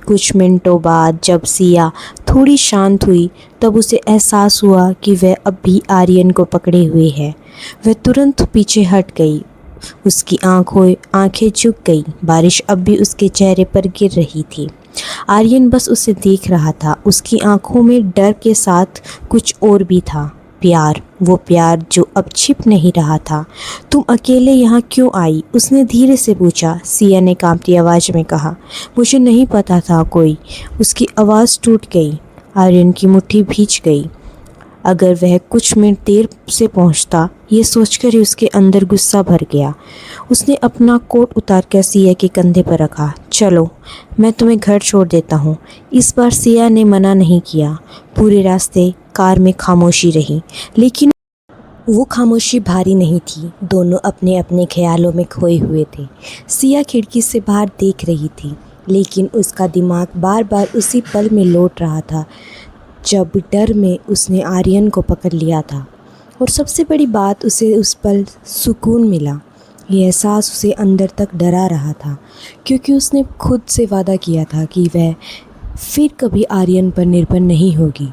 [SPEAKER 1] कुछ मिनटों बाद जब सिया थोड़ी शांत हुई तब उसे एहसास हुआ कि वह अब भी आर्यन को पकड़े हुए है। वह तुरंत पीछे हट गई। उसकी आंखें झुक गई। बारिश अब भी उसके चेहरे पर गिर रही थी। आर्यन बस उसे देख रहा था। उसकी आंखों में डर के साथ कुछ और भी था, प्यार। वो प्यार जो अब छिप नहीं रहा था। तुम अकेले यहाँ क्यों आई? उसने धीरे से पूछा। सिया ने कांपती आवाज़ में कहा, मुझे नहीं पता था कोई। उसकी आवाज़ टूट गई। आर्यन की मुट्ठी भींच गई। अगर वह कुछ मिनट देर से पहुंचता, ये सोचकर ही उसके अंदर गुस्सा भर गया। उसने अपना कोट उतारकर सिया के कंधे पर रखा। चलो, मैं तुम्हें घर छोड़ देता हूँ। इस बार सिया ने मना नहीं किया। पूरे रास्ते कार में खामोशी रही, लेकिन वो खामोशी भारी नहीं थी। दोनों अपने अपने ख्यालों में खोए हुए थे। सिया खिड़की से बाहर देख रही थी, लेकिन उसका दिमाग बार बार उसी पल में लौट रहा था जब डर में उसने आर्यन को पकड़ लिया था। और सबसे बड़ी बात, उसे उस पल सुकून मिला। ये एहसास उसे अंदर तक डरा रहा था, क्योंकि उसने खुद से वादा किया था कि वह फिर कभी आर्यन पर निर्भर नहीं होगी।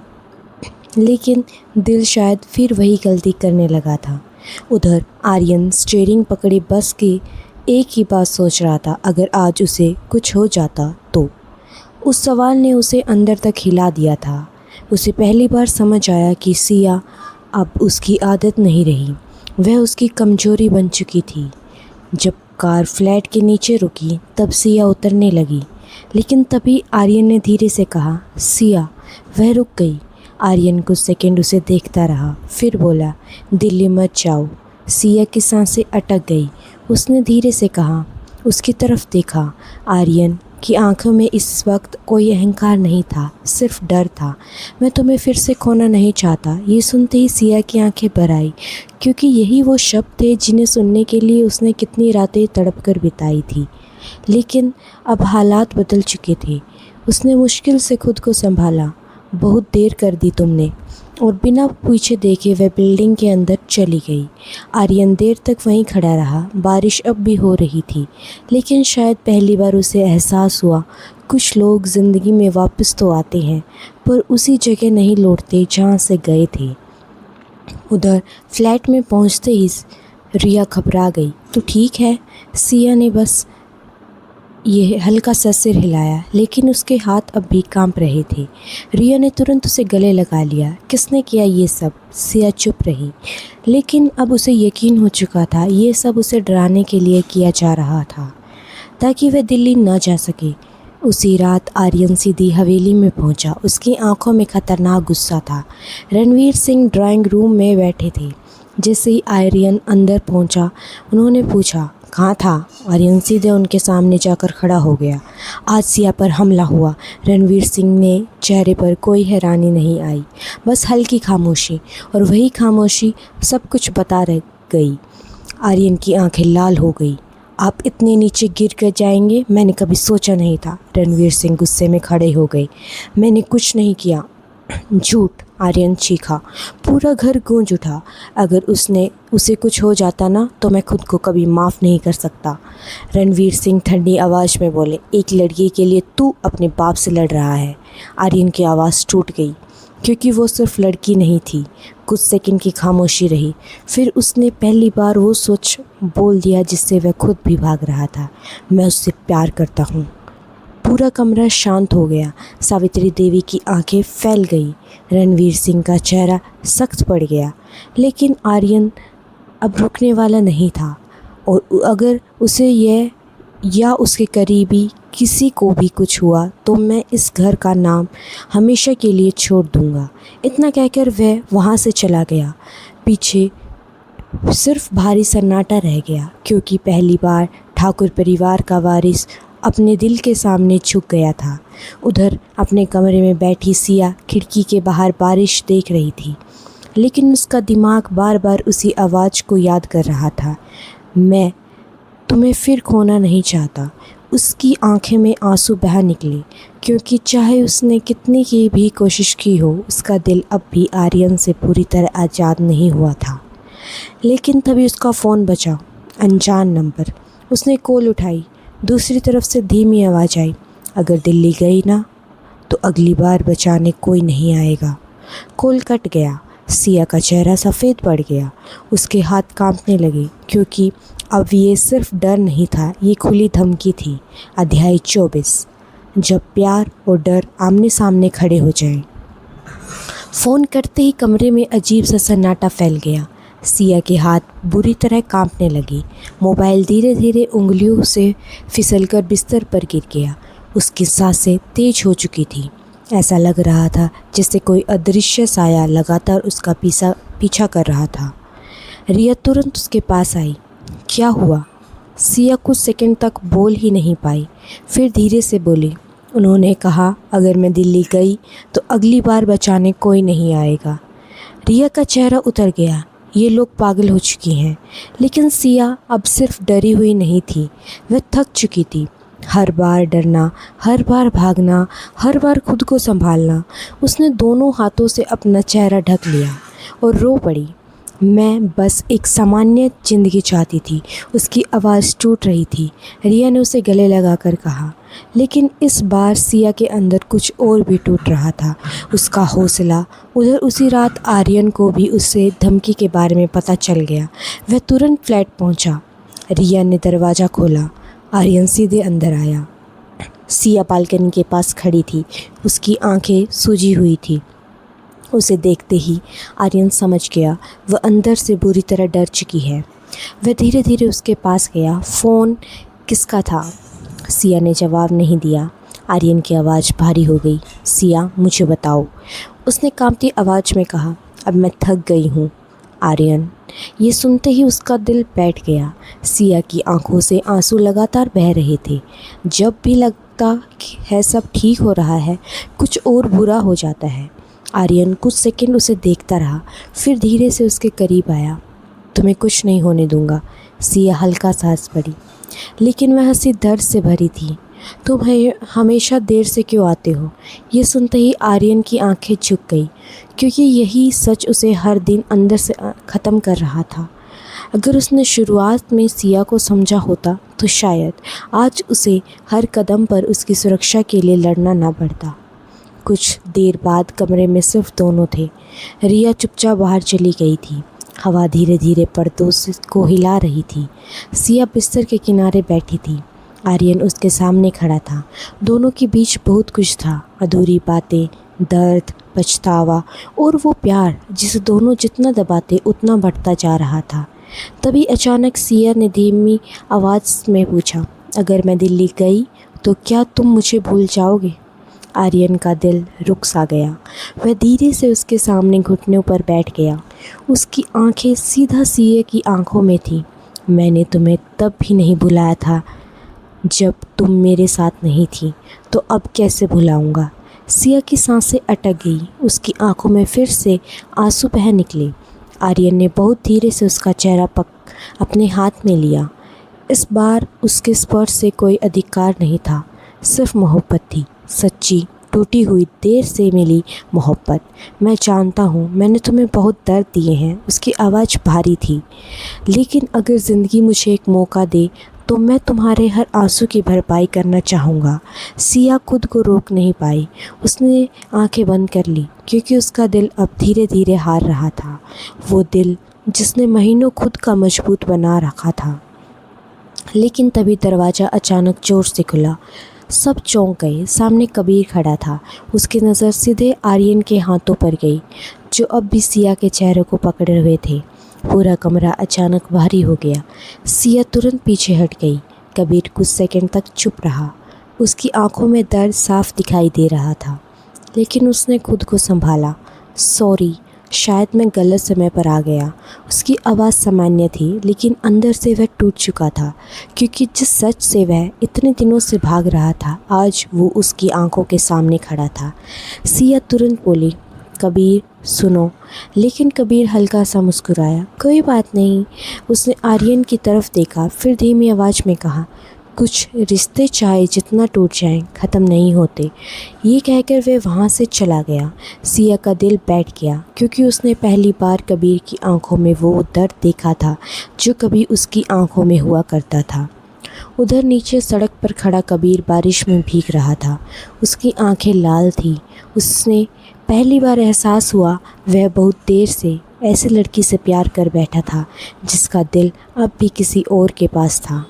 [SPEAKER 1] लेकिन दिल शायद फिर वही गलती करने लगा था। उधर आर्यन स्टीयरिंग पकड़े बस के एक ही बात सोच रहा था, अगर आज उसे कुछ हो जाता तो। उस सवाल ने उसे अंदर तक हिला दिया था। उसे पहली बार समझ आया कि सिया अब उसकी आदत नहीं रही, वह उसकी कमजोरी बन चुकी थी। जब कार फ्लैट के नीचे रुकी तब सिया उतरने लगी, लेकिन तभी आर्यन ने धीरे से कहा, सिया। वह रुक गई। आर्यन कुछ सेकंड उसे देखता रहा, फिर बोला, दिल्ली मत जाओ। सिया की सांसें अटक गई। उसने धीरे से कहा। उसकी तरफ देखा। आर्यन की आंखों में इस वक्त कोई अहंकार नहीं था, सिर्फ डर था। मैं तुम्हें फिर से खोना नहीं चाहता। ये सुनते ही सिया की आंखें भर आई, क्योंकि यही वो शब्द थे जिन्हें सुनने के लिए उसने कितनी रातें तड़प कर बिताई थी। लेकिन अब हालात बदल चुके थे। उसने मुश्किल से खुद को संभाला। बहुत देर कर दी तुमने। और बिना पीछे देखे वह बिल्डिंग के अंदर चली गई। आर्यन देर तक वहीं खड़ा रहा। बारिश अब भी हो रही थी, लेकिन शायद पहली बार उसे एहसास हुआ, कुछ लोग ज़िंदगी में वापस तो आते हैं, पर उसी जगह नहीं लौटते जहाँ से गए थे। उधर फ्लैट में पहुँचते ही रिया घबरा गई। तो ठीक है? सिया ने बस ये हल्का सा सिर हिलाया, लेकिन उसके हाथ अब भी कांप रहे थे। रिया ने तुरंत उसे गले लगा लिया। किसने किया ये सब? सिया चुप रही, लेकिन अब उसे यकीन हो चुका था ये सब उसे डराने के लिए किया जा रहा था, ताकि वह दिल्ली न जा सके। उसी रात आर्यन सीधी हवेली में पहुंचा। उसकी आंखों में खतरनाक गुस्सा था। रणवीर सिंह ड्राइंग रूम में बैठे थे। जैसे ही आर्यन अंदर पहुंचा, उन्होंने पूछा, कहाँ था? आर्यन सीधे उनके सामने जाकर खड़ा हो गया। आज सिया पर हमला हुआ। रणवीर सिंह ने चेहरे पर कोई हैरानी नहीं आई, बस हल्की खामोशी, और वही खामोशी सब कुछ बता रह गई। आर्यन की आंखें लाल हो गई। आप इतने नीचे गिर कर जाएंगे, मैंने कभी सोचा नहीं था। रणवीर सिंह गुस्से में खड़े हो गए। मैंने कुछ नहीं किया। झूठ, आर्यन चीखा। पूरा घर गूंज उठा। अगर उसे कुछ हो जाता ना, तो मैं खुद को कभी माफ़ नहीं कर सकता। रणवीर सिंह ठंडी आवाज़ में बोले, एक लड़की के लिए तू अपने बाप से लड़ रहा है। आर्यन की आवाज़ टूट गई, क्योंकि वो सिर्फ लड़की नहीं थी। कुछ सेकंड की खामोशी रही, फिर उसने पहली बार वो सोच बोल दिया जिससे वह खुद भी भाग रहा था, मैं उससे प्यार करता हूँ। पूरा कमरा शांत हो गया। सावित्री देवी की आंखें फैल गई। रणवीर सिंह का चेहरा सख्त पड़ गया, लेकिन आर्यन अब रुकने वाला नहीं था। और अगर उसे यह या उसके करीबी किसी को भी कुछ हुआ तो मैं इस घर का नाम हमेशा के लिए छोड़ दूंगा। इतना कहकर वह वहाँ से चला गया। पीछे सिर्फ भारी सन्नाटा रह गया, क्योंकि पहली बार ठाकुर परिवार का वारिस अपने दिल के सामने झुक गया था। उधर अपने कमरे में बैठी सिया खिड़की के बाहर बारिश देख रही थी, लेकिन उसका दिमाग बार बार उसी आवाज़ को याद कर रहा था, मैं तुम्हें फिर खोना नहीं चाहता। उसकी आंखें में आंसू बह निकले, क्योंकि चाहे उसने कितनी की भी कोशिश की हो, उसका दिल अब भी आर्यन से पूरी तरह आज़ाद नहीं हुआ था। लेकिन तभी उसका फ़ोन बजा। अनजान नंबर। उसने कॉल उठाई। दूसरी तरफ से धीमी आवाज़ आई, अगर दिल्ली गई ना तो अगली बार बचाने कोई नहीं आएगा। कॉल कट गया। सिया का चेहरा सफ़ेद पड़ गया। उसके हाथ कांपने लगे क्योंकि अब ये सिर्फ डर नहीं था, ये खुली धमकी थी। अध्याय 24, जब प्यार और डर आमने सामने खड़े हो जाएं। फ़ोन करते ही कमरे में अजीब सा सन्नाटा फैल गया। सिया के हाथ बुरी तरह कांपने लगे। मोबाइल धीरे धीरे उंगलियों से फिसलकर बिस्तर पर गिर गया। उसकी सांसें तेज हो चुकी थी। ऐसा लग रहा था जैसे कोई अदृश्य साया लगातार उसका पीछा कर रहा था। रिया तुरंत उसके पास आई। क्या हुआ? सिया कुछ सेकंड तक बोल ही नहीं पाई, फिर धीरे से बोली, उन्होंने कहा अगर मैं दिल्ली गई तो अगली बार बचाने कोई नहीं आएगा। रिया का चेहरा उतर गया। ये लोग पागल हो चुकी हैं। लेकिन सिया अब सिर्फ डरी हुई नहीं थी, वह थक चुकी थी। हर बार डरना, हर बार भागना, हर बार खुद को संभालना। उसने दोनों हाथों से अपना चेहरा ढक लिया और रो पड़ी। मैं बस एक सामान्य ज़िंदगी चाहती थी। उसकी आवाज़ टूट रही थी। रिया ने उसे गले लगाकर कहा। लेकिन इस बार सिया के अंदर कुछ और भी टूट रहा था। उसका हौसला। उधर उसी रात आर्यन को भी उससे धमकी के बारे में पता चल गया। वह तुरंत फ्लैट पहुंचा। रिया ने दरवाज़ा खोला। आर्यन सीधे अंदर आया। सिया बालकनी के पास खड़ी थी। उसकी आंखें सूजी हुई थी। उसे देखते ही आर्यन समझ गया वह अंदर से बुरी तरह डर चुकी है। वह धीरे धीरे उसके पास गया। फ़ोन किसका था? सिया ने जवाब नहीं दिया। आर्यन की आवाज़ भारी हो गई। सिया, मुझे बताओ, उसने कांपती आवाज़ में कहा। अब मैं थक गई हूँ आर्यन। ये सुनते ही उसका दिल बैठ गया। सिया की आंखों से आंसू लगातार बह रहे थे। जब भी लगता है सब ठीक हो रहा है, कुछ और बुरा हो जाता है। आर्यन कुछ सेकंड उसे देखता रहा, फिर धीरे से उसके करीब आया। तुम्हें कुछ नहीं होने दूंगा। सिया हल्का सांस पड़ी, लेकिन वह हंसी दर्द से भरी थी। तुम हमेशा देर से क्यों आते हो? ये सुनते ही आर्यन की आंखें झुक गई, क्योंकि यही सच उसे हर दिन अंदर से ख़त्म कर रहा था। अगर उसने शुरुआत में सिया को समझा होता तो शायद आज उसे हर कदम पर उसकी सुरक्षा के लिए लड़ना ना पड़ता। कुछ देर बाद कमरे में सिर्फ दोनों थे। रिया चुपचाप बाहर चली गई थी। हवा धीरे धीरे पर्दों को हिला रही थी। सिया बिस्तर के किनारे बैठी थी। आर्यन उसके सामने खड़ा था। दोनों के बीच बहुत कुछ था, अधूरी बातें, दर्द, पछतावा और वो प्यार जिसे दोनों जितना दबाते उतना बढ़ता जा रहा था। तभी अचानक सिया ने धीमी आवाज़ में पूछा, अगर मैं दिल्ली गई तो क्या तुम मुझे भूल जाओगे? आर्यन का दिल रुक सा गया। वह धीरे से उसके सामने घुटनों पर बैठ गया। उसकी आंखें सीधा सिया की आंखों में थी। मैंने तुम्हें तब भी नहीं बुलाया था जब तुम मेरे साथ नहीं थी, तो अब कैसे भुलाऊंगा? सिया की सांसें अटक गई। उसकी आंखों में फिर से आंसू बह निकले। आर्यन ने बहुत धीरे से उसका चेहरा अपने हाथ में लिया। इस बार उसके स्पर्श से कोई अधिकार नहीं था, सिर्फ मोहब्बत थी, सच्ची, टूटी हुई, देर से मिली मोहब्बत। मैं जानता हूँ मैंने तुम्हें बहुत दर्द दिए हैं। उसकी आवाज़ भारी थी। लेकिन अगर ज़िंदगी मुझे एक मौका दे तो मैं तुम्हारे हर आंसू की भरपाई करना चाहूँगा। सिया खुद को रोक नहीं पाई। उसने आंखें बंद कर ली, क्योंकि उसका दिल अब धीरे धीरे हार रहा था। वो दिल जिसने महीनों खुद का मजबूत बना रखा था। लेकिन तभी दरवाज़ा अचानक जोर से खुला। सब चौंक गए। सामने कबीर खड़ा था। उसकी नज़र सीधे आर्यन के हाथों पर गई, जो अब भी सिया के चेहरे को पकड़े हुए थे। पूरा कमरा अचानक भारी हो गया। सिया तुरंत पीछे हट गई। कबीर कुछ सेकंड तक चुप रहा। उसकी आंखों में दर्द साफ दिखाई दे रहा था, लेकिन उसने खुद को संभाला। सॉरी, शायद मैं गलत समय पर आ गया। उसकी आवाज़ सामान्य थी, लेकिन अंदर से वह टूट चुका था, क्योंकि जिस सच से वह इतने दिनों से भाग रहा था, आज वो उसकी आंखों के सामने खड़ा था। सिया तुरंत बोली, कबीर सुनो। लेकिन कबीर हल्का सा मुस्कुराया। कोई बात नहीं। उसने आर्यन की तरफ देखा, फिर धीमी आवाज़ में कहा, कुछ रिश्ते चाहे जितना टूट जाएं, ख़त्म नहीं होते। ये कहकर वह वहाँ से चला गया। सिया का दिल बैठ गया, क्योंकि उसने पहली बार कबीर की आंखों में वो दर्द देखा था जो कभी उसकी आंखों में हुआ करता था। उधर नीचे सड़क पर खड़ा कबीर बारिश में भीग रहा था। उसकी आंखें लाल थीं। उसने पहली बार एहसास हुआ वह बहुत देर से ऐसे लड़की से प्यार कर बैठा था जिसका दिल अब भी किसी और के पास था।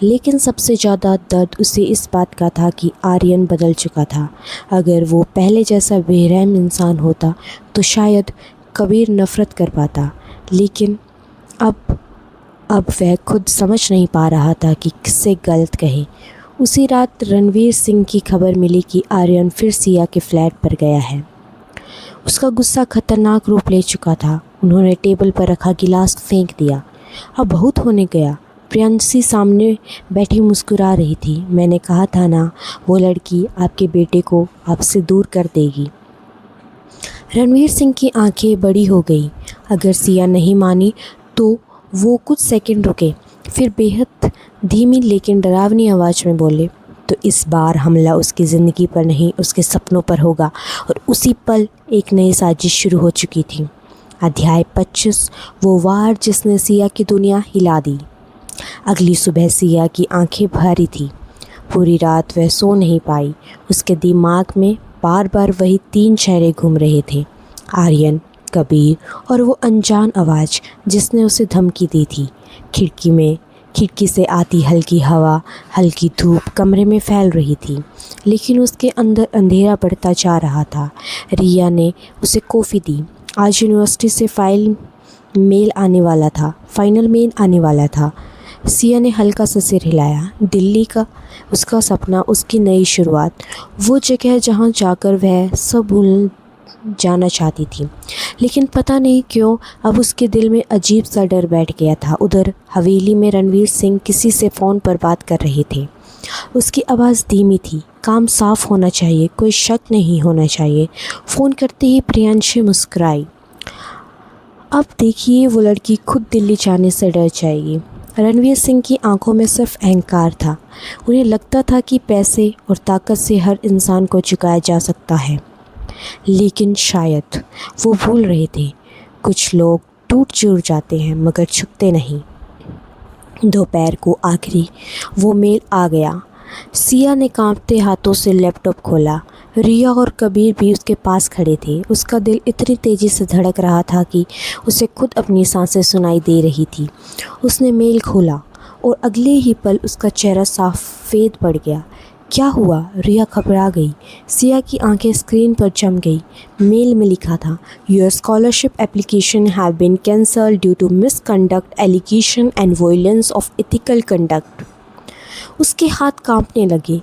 [SPEAKER 1] लेकिन सबसे ज़्यादा दर्द उसे इस बात का था कि आर्यन बदल चुका था। अगर वो पहले जैसा बेरहम इंसान होता तो शायद कबीर नफ़रत कर पाता, लेकिन अब वह खुद समझ नहीं पा रहा था कि किससे गलत कहे। उसी रात रणवीर सिंह की खबर मिली कि आर्यन फिर सिया के फ्लैट पर गया है। उसका गुस्सा खतरनाक रूप ले चुका था। उन्होंने टेबल पर रखा गिलास फेंक दिया। अब बहुत होने गया। प्रियंशी सामने बैठी मुस्कुरा रही थी। मैंने कहा था ना, वो लड़की आपके बेटे को आपसे दूर कर देगी। रणवीर सिंह की आंखें बड़ी हो गई। अगर सिया नहीं मानी तो वो कुछ सेकंड रुके, फिर बेहद धीमी लेकिन डरावनी आवाज़ में बोले, तो इस बार हमला उसकी ज़िंदगी पर नहीं, उसके सपनों पर होगा। और उसी पल एक नई साजिश शुरू हो चुकी थी। अध्याय 25, वो वार जिसने सिया की दुनिया हिला दी। अगली सुबह सिया की आंखें भारी थी। पूरी रात वह सो नहीं पाई। उसके दिमाग में बार बार वही 3 चेहरे घूम रहे थे, आर्यन, कबीर और वो अनजान आवाज़ जिसने उसे धमकी दी थी। खिड़की से आती हल्की हवा, हल्की धूप कमरे में फैल रही थी, लेकिन उसके अंदर अंधेरा बढ़ता जा रहा था। रिया ने उसे कॉफ़ी दी। आज यूनिवर्सिटी से फाइनल मेल आने वाला था। सिया ने हल्का सा सिर हिलाया। दिल्ली का उसका सपना, उसकी नई शुरुआत, वो जगह जहाँ जाकर वह सब भूल जाना चाहती थी। लेकिन पता नहीं क्यों अब उसके दिल में अजीब सा डर बैठ गया था। उधर हवेली में रणवीर सिंह किसी से फ़ोन पर बात कर रहे थे। उसकी आवाज़ धीमी थी। काम साफ होना चाहिए, कोई शक नहीं होना चाहिए। फ़ोन करते ही प्रियांशी मुस्कुराई। अब देखिए, वो लड़की खुद दिल्ली जाने से डर जाएगी। रणवीर सिंह की आंखों में सिर्फ अहंकार था। उन्हें लगता था कि पैसे और ताकत से हर इंसान को झुकाया जा सकता है, लेकिन शायद वो भूल रहे थे, कुछ लोग टूट चूर जाते हैं मगर झुकते नहीं। दोपहर को आखिरी वो मेल आ गया। सिया ने कांपते हाथों से लैपटॉप खोला। रिया और कबीर भी उसके पास खड़े थे। उसका दिल इतनी तेज़ी से धड़क रहा था कि उसे खुद अपनी सांसें सुनाई दे रही थी। उसने मेल खोला और अगले ही पल उसका चेहरा सफ़ेद पड़ गया। क्या हुआ? रिया घबरा गई। सिया की आंखें स्क्रीन पर जम गई। मेल में लिखा था, your scholarship application have been cancelled due to misconduct allegation and violence of ethical conduct. उसके हाथ कांपने लगे।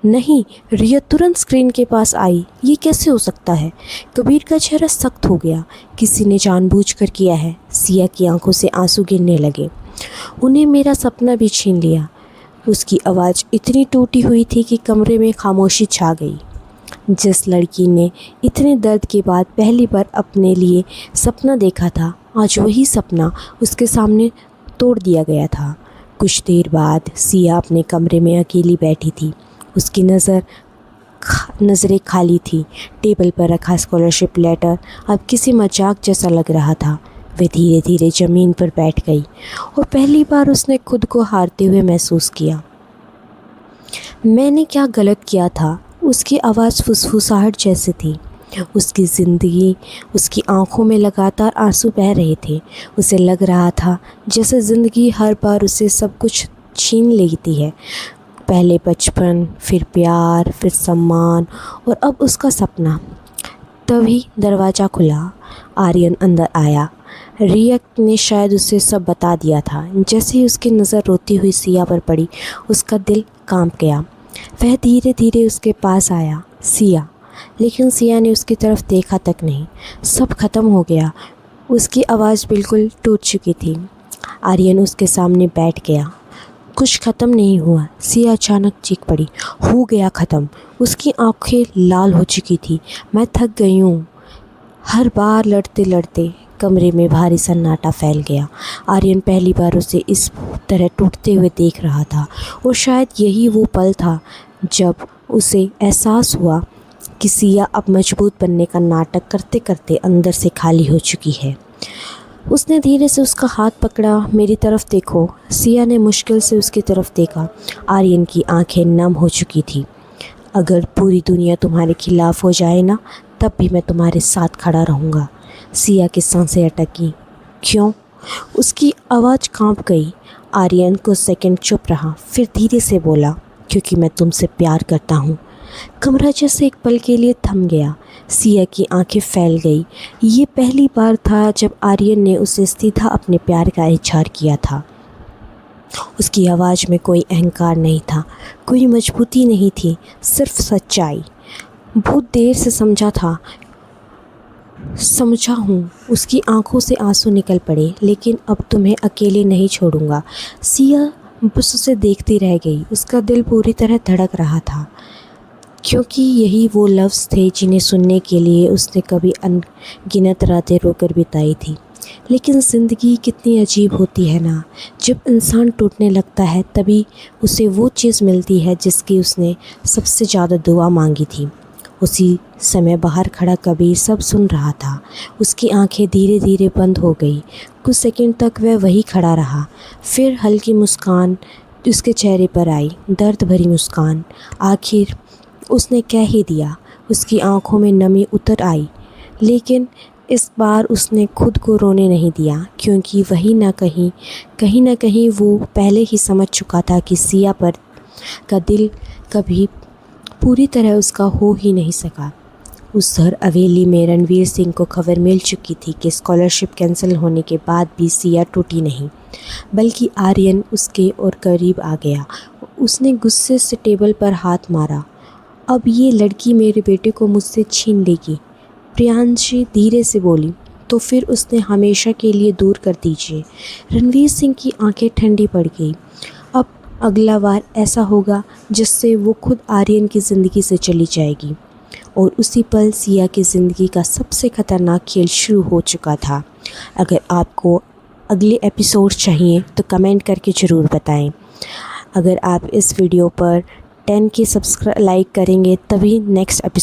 [SPEAKER 1] नहीं। रिया तुरंत स्क्रीन के पास आई। ये कैसे हो सकता है? कबीर का चेहरा सख्त हो गया। किसी ने जानबूझकर किया है। सिया की आंखों से आंसू गिरने लगे। उन्हें मेरा सपना भी छीन लिया। उसकी आवाज़ इतनी टूटी हुई थी कि कमरे में खामोशी छा गई। जिस लड़की ने इतने दर्द के बाद पहली बार अपने लिए सपना देखा था, आज वही सपना उसके सामने तोड़ दिया गया था। कुछ देर बाद सिया अपने कमरे में अकेली बैठी थी। उसकी नज़रें खाली थी। टेबल पर रखा स्कॉलरशिप लेटर अब किसी मजाक जैसा लग रहा था। वह धीरे धीरे ज़मीन पर बैठ गई और पहली बार उसने खुद को हारते हुए महसूस किया। मैंने क्या गलत किया था? उसकी आवाज़ फुसफुसाहट जैसी थी। उसकी आंखों में लगातार आंसू बह रहे थे। उसे लग रहा था जैसे ज़िंदगी हर बार उसे सब कुछ छीन लेती है। पहले बचपन, फिर प्यार, फिर सम्मान और अब उसका सपना। तभी दरवाज़ा खुला। आर्यन अंदर आया। रिया ने शायद उसे सब बता दिया था। जैसे ही उसकी नज़र रोती हुई सिया पर पड़ी, उसका दिल कांप गया। वह धीरे धीरे उसके पास आया। सिया। लेकिन सिया ने उसकी तरफ देखा तक नहीं। सब खत्म हो गया। उसकी आवाज़ बिल्कुल टूट चुकी थी। आर्यन उसके सामने बैठ गया। कुछ ख़त्म नहीं हुआ। सिया अचानक चीख पड़ी। हो गया ख़त्म। उसकी आंखें लाल हो चुकी थी। मैं थक गई हूँ। हर बार लड़ते लड़ते कमरे में भारी सन्नाटा फैल गया। आर्यन पहली बार उसे इस तरह टूटते हुए देख रहा था और शायद यही वो पल था जब उसे एहसास हुआ कि सिया अब मजबूत बनने का नाटक करते करते अंदर से खाली हो चुकी है। उसने धीरे से उसका हाथ पकड़ा। मेरी तरफ देखो। सिया ने मुश्किल से उसकी तरफ देखा। आर्यन की आंखें नम हो चुकी थी। अगर पूरी दुनिया तुम्हारे खिलाफ हो जाए ना, तब भी मैं तुम्हारे साथ खड़ा रहूँगा। सिया की सांसें अटकी। क्यों? उसकी आवाज़ कांप गई। आर्यन कुछ सेकंड चुप रहा, फिर धीरे से बोला, क्योंकि मैं तुमसे प्यार करता हूँ। कमरा जैसे एक पल के लिए थम गया। सिया की आंखें फैल गई। ये पहली बार था जब आर्यन ने उसे सीधा अपने प्यार का इजहार किया था। उसकी आवाज़ में कोई अहंकार नहीं था, कोई मजबूती नहीं थी, सिर्फ सच्चाई। बहुत देर से समझा हूँ। उसकी आंखों से आंसू निकल पड़े। लेकिन अब तुम्हें अकेले नहीं छोड़ूंगा। सिया बस उसे देखती रह गई। उसका दिल पूरी तरह धड़क रहा था, क्योंकि यही वो लफ्ज़ थे जिन्हें सुनने के लिए उसने कभी अनगिनत रातें रोकर बिताई थी। लेकिन ज़िंदगी कितनी अजीब होती है ना। जब इंसान टूटने लगता है तभी उसे वो चीज़ मिलती है जिसकी उसने सबसे ज़्यादा दुआ मांगी थी। उसी समय बाहर खड़ा कबीर सब सुन रहा था। उसकी आंखें धीरे धीरे बंद हो गई। कुछ सेकंड तक वह वही खड़ा रहा। फिर हल्की मुस्कान उसके चेहरे पर आई, दर्द भरी मुस्कान। आखिर उसने कह ही दिया। उसकी आंखों में नमी उतर आई। लेकिन इस बार उसने खुद को रोने नहीं दिया, क्योंकि कहीं ना कहीं वो पहले ही समझ चुका था कि सिया पर का दिल कभी पूरी तरह उसका हो ही नहीं सका। उस हर हवेली में रणवीर सिंह को खबर मिल चुकी थी कि स्कॉलरशिप कैंसिल होने के बाद भी सिया टूटी नहीं, बल्कि आर्यन उसके और करीब आ गया। उसने गुस्से से टेबल पर हाथ मारा। अब ये लड़की मेरे बेटे को मुझसे छीन लेगी। प्रियांशी धीरे से बोली। तो फिर उसने हमेशा के लिए दूर कर दीजिए। रणवीर सिंह की आंखें ठंडी पड़ गई। अब अगला बार ऐसा होगा जिससे वो खुद आर्यन की ज़िंदगी से चली जाएगी। और उसी पल सिया की ज़िंदगी का सबसे ख़तरनाक खेल शुरू हो चुका था। अगर आपको अगले एपिसोड चाहिए तो कमेंट करके ज़रूर बताएं। अगर आप इस वीडियो पर 10 की लाइक करेंगे तभी नेक्स्ट एपिसोड